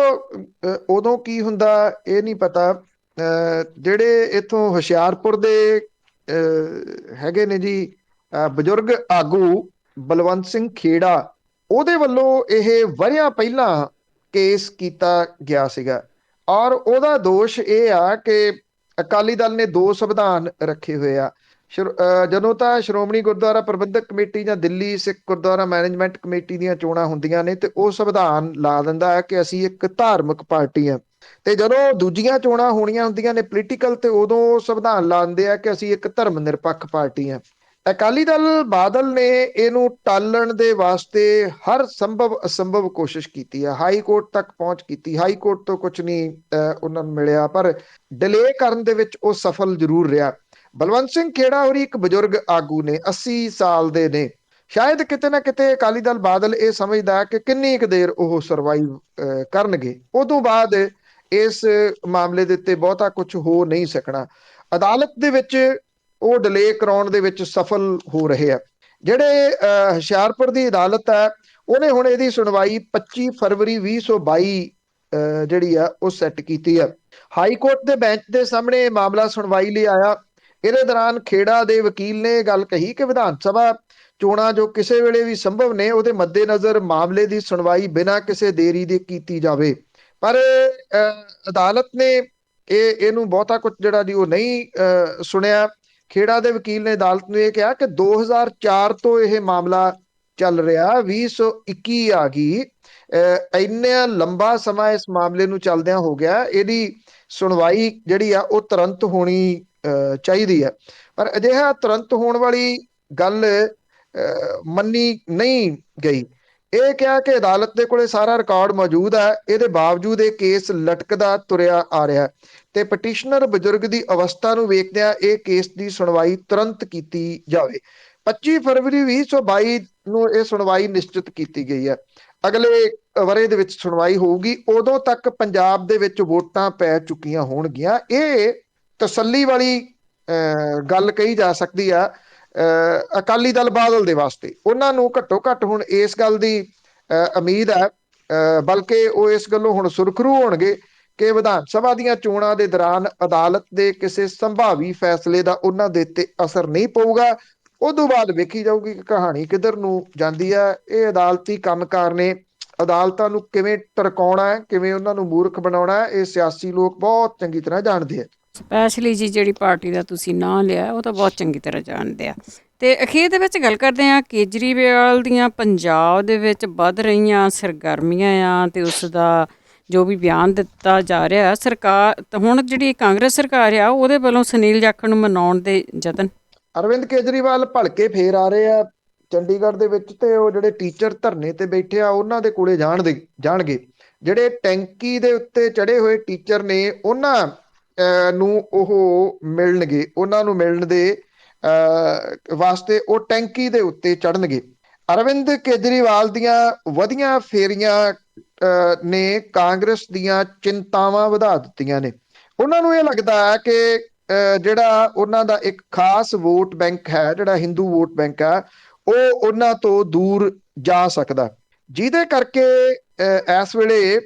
ਉਦੋਂ ਕੀ ਹੁੰਦਾ ਇਹ ਨਹੀਂ ਪਤਾ। ਜਿਹੜੇ ਇੱਥੋਂ ਹੁਸ਼ਿਆਰਪੁਰ ਦੇ ਹੈਗੇ ਨੇ ਜੀ ਬਜ਼ੁਰਗ ਆਗੂ ਬਲਵੰਤ ਸਿੰਘ ਖੇੜਾ, ਉਹਦੇ ਵੱਲੋਂ ਇਹ ਵਰ੍ਹਿਆਂ ਪਹਿਲਾਂ ਕੇਸ ਕੀਤਾ ਗਿਆ ਸੀਗਾ, ਔਰ ਉਹਦਾ ਦੋਸ਼ ਇਹ ਆ ਕਿ ਅਕਾਲੀ ਦਲ ਨੇ ਦੋ ਸੰਵਿਧਾਨ ਰੱਖੇ ਹੋਏ ਆ। ਜਦੋਂ ਤਾਂ ਸ਼੍ਰੋਮਣੀ ਗੁਰਦੁਆਰਾ ਪ੍ਰਬੰਧਕ ਕਮੇਟੀ ਜਾਂ ਦਿੱਲੀ ਸਿੱਖ ਗੁਰਦੁਆਰਾ ਮੈਨੇਜਮੈਂਟ ਕਮੇਟੀ ਦੀਆਂ ਚੋਣਾਂ ਹੁੰਦੀਆਂ ਨੇ ਤੇ ਉਹ ਸੰਵਿਧਾਨ ਲਾ ਦਿੰਦਾ ਹੈ ਕਿ ਅਸੀਂ ਇੱਕ ਧਾਰਮਿਕ ਪਾਰਟੀ ਹਾਂ, ਤੇ ਜਦੋਂ ਦੂਜੀਆਂ ਚੋਣਾਂ ਹੋਣੀਆਂ ਹੁੰਦੀਆਂ ਨੇ ਪੋਲੀਟੀਕਲ, ਤੇ ਉਦੋਂ ਸੰਵਿਧਾਨ ਲਾਉਂਦੇ ਆ ਕਿ ਅਸੀਂ ਇੱਕ ਧਰਮ ਨਿਰਪੱਖ ਪਾਰਟੀ ਹਾਂ। ਅਕਾਲੀ ਦਲ ਬਾਦਲ ਨੇ ਇਹਨੂੰ ਟਾਲਣ ਦੇ ਵਾਸਤੇ ਹਰ ਸੰਭਵ ਅਸੰਭਵ ਕੋਸ਼ਿਸ਼ ਕੀਤੀ ਹੈ, ਹਾਈ ਕੋਰਟ ਤੱਕ ਪਹੁੰਚ ਕੀਤੀ, ਹਾਈ ਕੋਰਟ ਤੋਂ ਕੁਝ ਨਹੀਂ ਉਹਨਾਂ ਨੂੰ ਮਿਲਿਆ, ਪਰ ਡਿਲੇ ਕਰਨ ਦੇ ਵਿੱਚ ਉਹ ਸਫਲ ਜ਼ਰੂਰ ਰਿਹਾ। ਬਲਵੰਤ ਸਿੰਘ ਖੇੜਾ ਹੋਰੀ ਇੱਕ ਬਜ਼ੁਰਗ ਆਗੂ ਨੇ, 80 ਸਾਲ ਦੇ ਨੇ, ਸ਼ਾਇਦ ਕਿਤੇ ਨਾ ਕਿਤੇ ਅਕਾਲੀ ਦਲ ਬਾਦਲ ਇਹ ਸਮਝਦਾ ਕਿ ਕਿੰਨੀ ਕੁ ਦੇਰ ਉਹ ਸਰਵਾਈਵ ਕਰਨਗੇ, ਉਦੋਂ ਬਾਅਦ ਇਸ ਮਾਮਲੇ ਦੇ ਉੱਤੇ ਬਹੁਤਾ ਕੁਝ ਹੋ ਨਹੀਂ ਸਕਣਾ। ਅਦਾਲਤ ਦੇ ਵਿੱਚ ਉਹ ਡਿਲੇ ਕਰਾਉਣ ਦੇ ਵਿੱਚ ਸਫਲ ਹੋ ਰਹੇ ਆ। ਜਿਹੜੇ ਹੁਸ਼ਿਆਰਪੁਰ ਦੀ ਅਦਾਲਤ ਹੈ ਉਹਨੇ ਹੁਣ ਇਹਦੀ ਸੁਣਵਾਈ 25 ਫਰਵਰੀ 2022 ਜਿਹੜੀ ਆ ਉਹ ਸੈੱਟ ਕੀਤੀ ਆ। ਹਾਈ ਕੋਰਟ ਦੇ ਬੈਂਚ ਦੇ ਸਾਹਮਣੇ ਮਾਮਲਾ ਸੁਣਵਾਈ ਲਈ ਆਇਆ। ਇਹਦੇ ਦੌਰਾਨ ਖੇੜਾ ਦੇ ਵਕੀਲ ਨੇ ਗੱਲ ਕਹੀ ਕਿ ਵਿਧਾਨ ਸਭਾ ਚੋਣਾਂ ਜੋ ਕਿਸੇ ਵੇਲੇ ਵੀ ਸੰਭਵ ਨੇ, ਉਹਦੇ ਮੱਦੇਨਜ਼ਰ ਮਾਮਲੇ ਦੀ ਸੁਣਵਾਈ ਬਿਨਾਂ ਕਿਸੇ ਦੇਰੀ ਦੇ ਕੀਤੀ ਜਾਵੇ। ਪਰ ਅਦਾਲਤ ਨੇ ਇਹਨੂੰ ਬਹੁਤਾ ਕੁਝ ਜਿਹੜਾ ਜੀ ਉਹ ਨਹੀਂ ਸੁਣਿਆ। ਖੇੜਾ ਦੇ ਵਕੀਲ ਨੇ ਅਦਾਲਤ ਨੂੰ ਇਹ ਕਿਹਾ ਕਿ 2004 ਤੋਂ ਇਹ ਮਾਮਲਾ ਚੱਲ ਰਿਹਾ, 2021 ਆ ਗਈ, ਇੰਨਾ ਲੰਬਾ ਸਮਾਂ ਇਸ ਮਾਮਲੇ ਨੂੰ ਚੱਲਦਿਆਂ ਹੋ ਗਿਆ, ਇਹਦੀ ਸੁਣਵਾਈ ਜਿਹੜੀ ਆ ਉਹ ਤੁਰੰਤ ਹੋਣੀ ਚਾਹੀਦੀ ਹੈ। ਪਰ ਅਜਿਹਾ ਤੁਰੰਤ ਹੋਣ ਵਾਲੀ ਗੱਲ ਮੰਨੀ ਨਹੀਂ ਗਈ। ਇਹ ਕਿਹਾ ਕਿ ਅਦਾਲਤ ਦੇ ਕੋਲੇ ਸਾਰਾ ਰਿਕਾਰਡ ਮੌਜੂਦ ਹੈ, ਇਹਦੇ ਬਾਵਜੂਦ ਇਹ ਕੇਸ ਲਟਕਦਾ ਤੁਰਿਆ ਆ ਰਿਹਾ ਤੇ ਪਟੀਸ਼ਨਰ ਬਜ਼ੁਰਗ ਦੀ ਅਵਸਥਾ ਨੂੰ ਵੇਖਦਿਆਂ ਇਹ ਕੇਸ ਦੀ ਸੁਣਵਾਈ ਤੁਰੰਤ ਕੀਤੀ ਜਾਵੇ। 25 ਫਰਵਰੀ 2022 ਨੂੰ ਇਹ ਸੁਣਵਾਈ ਨਿਸ਼ਚਿਤ ਕੀਤੀ ਗਈ ਹੈ। ਅਗਲੇ ਵਰ੍ਹੇ ਦੇ ਵਿੱਚ ਸੁਣਵਾਈ ਹੋਊਗੀ, ਉਦੋਂ ਤੱਕ ਪੰਜਾਬ ਦੇ ਵਿੱਚ ਵੋਟਾਂ ਪੈ ਚੁੱਕੀਆਂ ਹੋਣਗੀਆਂ। ਇਹ ਤਸੱਲੀ ਵਾਲੀ ਗੱਲ ਕਹੀ ਜਾ ਸਕਦੀ ਆ ਅਕਾਲੀ ਦਲ ਬਾਦਲ ਦੇ ਵਾਸਤੇ। ਉਹਨਾਂ ਨੂੰ ਘੱਟੋ ਘੱਟ ਹੁਣ ਇਸ ਗੱਲ ਦੀ ਉਮੀਦ ਹੈ, ਬਲਕਿ ਉਹ ਇਸ ਗੱਲੋਂ ਹੁਣ ਸੁਰਖਰੂ ਹੋਣਗੇ ਕਿ ਵਿਧਾਨ ਸਭਾ ਦੀਆਂ ਚੋਣਾਂ ਦੇ ਦੌਰਾਨ ਅਦਾਲਤ ਦੇ ਕਿਸੇ ਸੰਭਾਵੀ ਫੈਸਲੇ ਦਾ ਉਹਨਾਂ ਦੇ ਉੱਤੇ ਅਸਰ ਨਹੀਂ ਪਊਗਾ। ਉਦੋਂ ਬਾਅਦ ਵੇਖੀ ਜਾਊਗੀ ਕਿ ਕਹਾਣੀ ਕਿੱਧਰ ਨੂੰ ਜਾਂਦੀ ਹੈ। ਇਹ ਅਦਾਲਤੀ ਕੰਮਕਾਰ ਨੇ, ਅਦਾਲਤਾਂ ਨੂੰ ਕਿਵੇਂ ਟਰਕਾਉਣਾ ਹੈ, ਕਿਵੇਂ ਉਹਨਾਂ ਨੂੰ ਮੂਰਖ ਬਣਾਉਣਾ ਹੈ, ਇਹ ਸਿਆਸੀ ਲੋਕ ਬਹੁਤ ਚੰਗੀ ਤਰ੍ਹਾਂ ਜਾਣਦੇ ਆ। ਸਪੈਸ਼ਲੀ ਜੀ ਜਿਹੜੀ ਪਾਰਟੀ ਦਾ ਤੁਸੀਂ ਨਾਂ ਲਿਆ ਉਹ ਤਾਂ ਬਹੁਤ ਚੰਗੀ ਤਰ੍ਹਾਂ ਜਾਣਦੇ ਆ। ਤੇ ਅਖੀਰ ਦੇ ਵਿੱਚ ਗੱਲ ਕਰਦੇ ਹਾਂ ਕੇਜਰੀਵਾਲ ਦੀਆਂ ਪੰਜਾਬ ਦੇ ਵਿੱਚ ਵੱਧ ਰਹੀਆਂ ਸਰਗਰਮੀਆਂ ਆ ਤੇ ਉਸ ਦਾ ਜੋ ਵੀ ਬਿਆਨ ਦਿੱਤਾ ਜਾ ਰਿਹਾ ਸਰਕਾਰ, ਹੁਣ ਜਿਹੜੀ ਕਾਂਗਰਸ ਸਰਕਾਰ ਆ ਉਹਦੇ ਵੱਲੋਂ ਸੁਨੀਲ ਜਾਖੜ ਨੂੰ ਮਨਾਉਣ ਦੇ ਯਤਨ। ਅਰਵਿੰਦ ਕੇਜਰੀਵਾਲ ਭਲਕੇ ਫੇਰ ਆ ਰਹੇ ਆ ਚੰਡੀਗੜ੍ਹ ਦੇ ਵਿੱਚ, ਤੇ ਉਹ ਜਿਹੜੇ ਟੀਚਰ ਧਰਨੇ ਤੇ ਬੈਠੇ ਆ ਉਹਨਾਂ ਦੇ ਕੋਲੇ ਜਾਣਗੇ। ਜਿਹੜੇ ਟੈਂਕੀ ਦੇ ਉੱਤੇ ਚੜੇ ਹੋਏ ਟੀਚਰ ਨੇ ਉਹਨਾਂ ਨੂੰ ਉਹ ਮਿਲਣਗੇ, ਉਹਨਾਂ ਨੂੰ ਮਿਲਣ ਦੇ ਵਾਸਤੇ ਉਹ ਟੈਂਕੀ ਦੇ ਉੱਤੇ ਚੜਨਗੇ। ਅਰਵਿੰਦ ਕੇਜਰੀਵਾਲ ਦੀਆਂ ਵਧੀਆਂ ਫੇਰੀਆਂ ਨੇ ਕਾਂਗਰਸ ਦੀਆਂ ਚਿੰਤਾਵਾਂ ਵਧਾ ਦਿੱਤੀਆਂ ਨੇ। ਉਹਨਾਂ ਨੂੰ ਇਹ ਲੱਗਦਾ ਹੈ ਕਿ ਜਿਹੜਾ ਉਹਨਾਂ ਦਾ ਇੱਕ ਖਾਸ ਵੋਟ ਬੈਂਕ ਹੈ, ਜਿਹੜਾ ਹਿੰਦੂ ਵੋਟ ਬੈਂਕ ਹੈ, ਉਹ ਉਹਨਾਂ ਤੋਂ ਦੂਰ ਜਾ ਸਕਦਾ, ਜਿਹਦੇ ਕਰਕੇ ਇਸ ਵੇਲੇ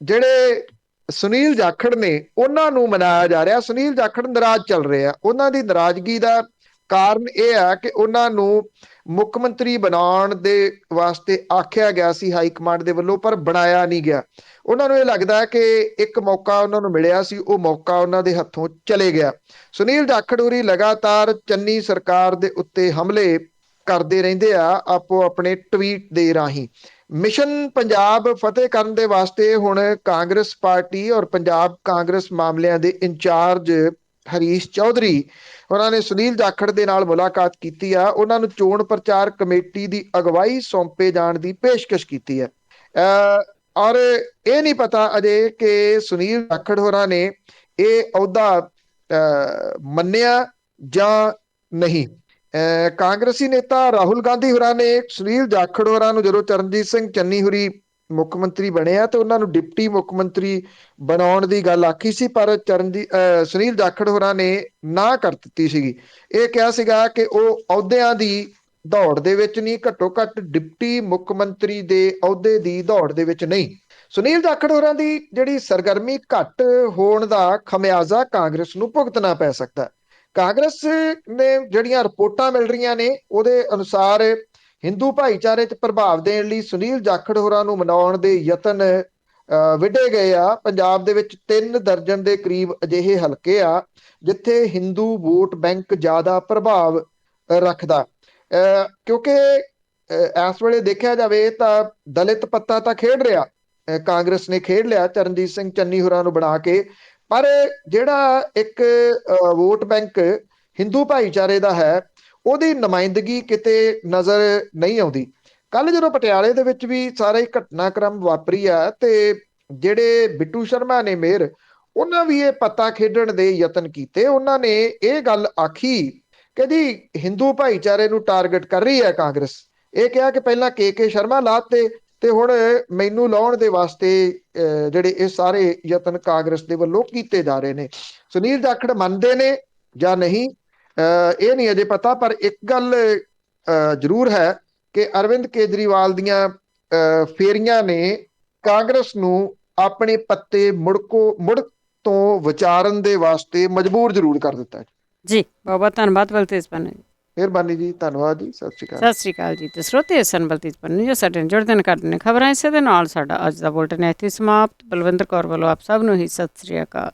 ਜਿਹੜੇ ਸੁਨੀਲ ਜਾਖੜ ਨੇ ਉਹਨਾਂ ਨੂੰ ਮਨਾਇਆ ਜਾ ਰਿਹਾ। ਸੁਨੀਲ ਜਾਖੜ ਨਾਰਾਜ਼ ਚੱਲ ਰਹੇ ਆ। ਉਹਨਾਂ ਦੀ ਨਾਰਾਜ਼ਗੀ ਦਾ ਕਾਰਨ ਇਹ ਹੈ ਕਿ ਉਹਨਾਂ ਨੂੰ ਮੁੱਖ ਮੰਤਰੀ ਬਣਾਉਣ ਦੇ ਵਾਸਤੇ ਆਖਿਆ ਗਿਆ ਸੀ ਹਾਈ ਕਮਾਂਡ ਦੇ ਵੱਲੋਂ, ਪਰ ਬਣਾਇਆ ਨਹੀਂ ਗਿਆ। ਉਹਨਾਂ ਨੂੰ ਇਹ ਲੱਗਦਾ ਹੈ ਕਿ ਇੱਕ ਮੌਕਾ ਉਹਨਾਂ ਨੂੰ ਮਿਲਿਆ ਸੀ, ਉਹ ਮੌਕਾ ਉਹਨਾਂ ਦੇ ਹੱਥੋਂ ਚਲੇ ਗਿਆ। ਸੁਨੀਲ ਜਾਖੜ ਹੋਰੀ ਲਗਾਤਾਰ ਚੰਨੀ ਸਰਕਾਰ ਦੇ ਉੱਤੇ ਹਮਲੇ ਕਰਦੇ ਰਹਿੰਦੇ ਆ ਆਪੋ ਆਪਣੇ ਟਵੀਟ ਦੇ ਰਾਹੀਂ। ਮਿਸ਼ਨ ਪੰਜਾਬ ਫਤਿਹ ਕਰਨ ਦੇ ਵਾਸਤੇ ਹੁਣ ਕਾਂਗਰਸ ਪਾਰਟੀ ਔਰ ਪੰਜਾਬ ਕਾਂਗਰਸ ਮਾਮਲਿਆਂ ਦੇ ਇੰਚਾਰਜ ਹਰੀਸ਼ ਚੌਧਰੀ ਉਹਨਾਂ ਨੇ ਸੁਨੀਲ ਜਾਖੜ ਦੇ ਨਾਲ ਮੁਲਾਕਾਤ ਕੀਤੀ ਆ। ਉਹਨਾਂ ਨੂੰ ਚੋਣ ਪ੍ਰਚਾਰ ਕਮੇਟੀ ਦੀ ਅਗਵਾਈ ਸੌਂਪੇ ਜਾਣ ਦੀ ਪੇਸ਼ਕਸ਼ ਕੀਤੀ ਹੈ। ਔਰ ਇਹ ਨਹੀਂ ਪਤਾ ਅਜੇ ਕਿ ਸੁਨੀਲ ਜਾਖੜ ਹੋਰਾਂ ਨੇ ਇਹ ਅਹੁਦਾ ਮੰਨਿਆ ਜਾਂ ਨਹੀਂ। ਕਾਂਗਰਸੀ ਨੇਤਾ ਰਾਹੁਲ ਗਾਂਧੀ ਹੋਰਾਂ ਨੇ ਸੁਨੀਲ ਜਾਖੜ ਹੋਰਾਂ ਨੂੰ ਜਦੋਂ ਚਰਨਜੀਤ ਸਿੰਘ ਚੰਨੀ ਹੋਰੀ ਮੁੱਖ ਮੰਤਰੀ ਬਣੇ ਆ ਤੇ ਉਹਨਾਂ ਨੂੰ ਡਿਪਟੀ ਮੁੱਖ ਮੰਤਰੀ ਬਣਾਉਣ ਦੀ ਗੱਲ ਆਖੀ ਸੀ, ਪਰ ਸੁਨੀਲ ਜਾਖੜ ਹੋਰਾਂ ਨੇ ਨਾ ਕਰ ਦਿੱਤੀ ਸੀਗੀ। ਇਹ ਕਿਹਾ ਸੀਗਾ ਕਿ ਉਹ ਅਹੁਦਿਆਂ ਦੀ ਦੌੜ ਦੇ ਵਿੱਚ ਨਹੀਂ, ਘੱਟੋ ਘੱਟ ਡਿਪਟੀ ਮੁੱਖ ਮੰਤਰੀ ਦੇ ਅਹੁਦੇ ਦੀ ਦੌੜ ਦੇ ਵਿੱਚ ਨਹੀਂ। ਸੁਨੀਲ ਜਾਖੜ ਹੋਰਾਂ ਦੀ ਜਿਹੜੀ ਸਰਗਰਮੀ ਘੱਟ ਹੋਣ ਦਾ ਖਮਿਆਜ਼ਾ ਕਾਂਗਰਸ ਨੂੰ ਭੁਗਤਣਾ ਪੈ ਸਕਦਾ। ਕਾਂਗਰਸ ਨੇ ਜਿਹੜੀਆਂ ਰਿਪੋਰਟਾਂ ਮਿਲ ਰਹੀਆਂ ਨੇ ਉਹਦੇ ਅਨੁਸਾਰ ਹਿੰਦੂ ਭਾਈਚਾਰੇ 'ਚ ਪ੍ਰਭਾਵ ਦੇਣ ਲਈ ਸੁਨੀਲ ਜਾਖੜ ਹੋਰਾਂ ਨੂੰ ਮਨਾਉਣ ਦੇ ਯਤਨ ਵਿੱਢੇ ਗਏ ਆ। ਪੰਜਾਬ ਦੇ ਵਿੱਚ 3 ਦਰਜਨ ਦੇ ਕਰੀਬ ਅਜਿਹੇ ਹਲਕੇ ਆ ਜਿੱਥੇ ਹਿੰਦੂ ਵੋਟ ਬੈਂਕ ਜ਼ਿਆਦਾ ਪ੍ਰਭਾਵ ਰੱਖਦਾ। ਕਿਉਂਕਿ ਇਸ ਵੇਲੇ ਦੇਖਿਆ ਜਾਵੇ ਤਾਂ ਦਲਿਤ ਪੱਤਾ ਤਾਂ ਖੇਡ ਰਿਹਾ, ਕਾਂਗਰਸ ਨੇ ਖੇਡ ਲਿਆ ਚਰਨਜੀਤ ਸਿੰਘ ਚੰਨੀ ਹੋਰਾਂ ਨੂੰ ਬਣਾ ਕੇ, ਪਰ ਜਿਹੜਾ ਇੱਕ ਵੋਟ ਬੈਂਕ ਹਿੰਦੂ ਭਾਈਚਾਰੇ ਦਾ ਹੈ ਉਹਦੀ ਨੁਮਾਇੰਦਗੀ ਕਿਤੇ ਨਜ਼ਰ ਨਹੀਂ ਆਉਂਦੀ। ਕੱਲ ਜਦੋਂ ਪਟਿਆਲੇ ਦੇ ਵਿੱਚ ਵੀ ਸਾਰਾ ਹੀ ਘਟਨਾਕ੍ਰਮ ਵਾਪਰੀ ਆ ਤੇ ਜਿਹੜੇ ਬਿੱਟੂ ਸ਼ਰਮਾ ਨੇ ਮੇਅਰ, ਉਹਨਾਂ ਵੀ ਇਹ ਪੱਤਾ ਖੇਡਣ ਦੇ ਯਤਨ ਕੀਤੇ। ਉਹਨਾਂ ਨੇ ਇਹ ਗੱਲ ਆਖੀ ਕਿ ਜੀ ਹਿੰਦੂ ਭਾਈਚਾਰੇ ਨੂੰ ਟਾਰਗੇਟ ਕਰ ਰਹੀ ਹੈ ਕਾਂਗਰਸ। ਇਹ ਕਿਹਾ ਕਿ ਪਹਿਲਾਂ ਕੇ ਸ਼ਰਮਾ ਲਾਤੇ ਤੇ ਹੁਣ ਮੈਨੂੰ ਲਾਉਣ ਦੇ ਵਾਸਤੇ ਜਿਹੜੇ ਇਹ ਸਾਰੇ ਯਤਨ ਕਾਂਗਰਸ ਦੇ ਵੱਲੋਂ ਕੀਤੇ ਜਾ ਰਹੇ ਨੇ। ਸੁਨੀਲ ਜਾਖੜ ਮੰਨਦੇ ਨੇ ਜਾਂ ਨਹੀਂ ਇਹ ਨਹੀਂ ਅਜੇ ਪਤਾ, ਪਰ ਇੱਕ ਗੱਲ ਜ਼ਰੂਰ ਹੈ ਕਿ ਅਰਵਿੰਦ ਕੇਜਰੀਵਾਲ ਦੀਆਂ ਫੇਰੀਆਂ ਨੇ ਕਾਂਗਰਸ ਨੂੰ ਆਪਣੇ ਪੱਤੇ ਮੁੜ ਤੋਂ ਵਿਚਾਰਨ ਦੇ ਵਾਸਤੇ ਮਜਬੂਰ ਜ਼ਰੂਰ ਕਰ ਦਿੱਤਾ ਜੀ। ਬਹੁਤ ਬਹੁਤ ਧੰਨਵਾਦ ਬਲਤੇਜ ਪੰਨੂ ਜੀ। ਮਿਹਰਬਾਨੀ ਜੀ, ਧੰਨਵਾਦ ਜੀ, ਸਤਿ ਸ਼੍ਰੀ ਅਕਾਲ। ਸਤਿ ਸ਼੍ਰੀ ਅਕਾਲ ਜੀ। ਤੇ ਸਰੋਤੇ ਸਨ ਬਲਤੇਜ ਪੰਨੂ ਜੋ ਸਾਡੇ ਨਾਲ ਜੁੜਦੇ ਨੇ, ਕਰਦੇ ਨੇ ਖਬਰਾਂ। ਇਸੇ ਦੇ ਨਾਲ ਸਾਡਾ ਅੱਜ ਦਾ ਬੁਲਟਨ ਇੱਥੇ ਸਮਾਪਤ। ਬਲਵਿੰਦਰ ਕੌਰ ਵੱਲੋਂ ਆਪ ਸਭ ਨੂੰ ਹੀ ਸਤਿ ਸ਼੍ਰੀ ਅਕਾਲ।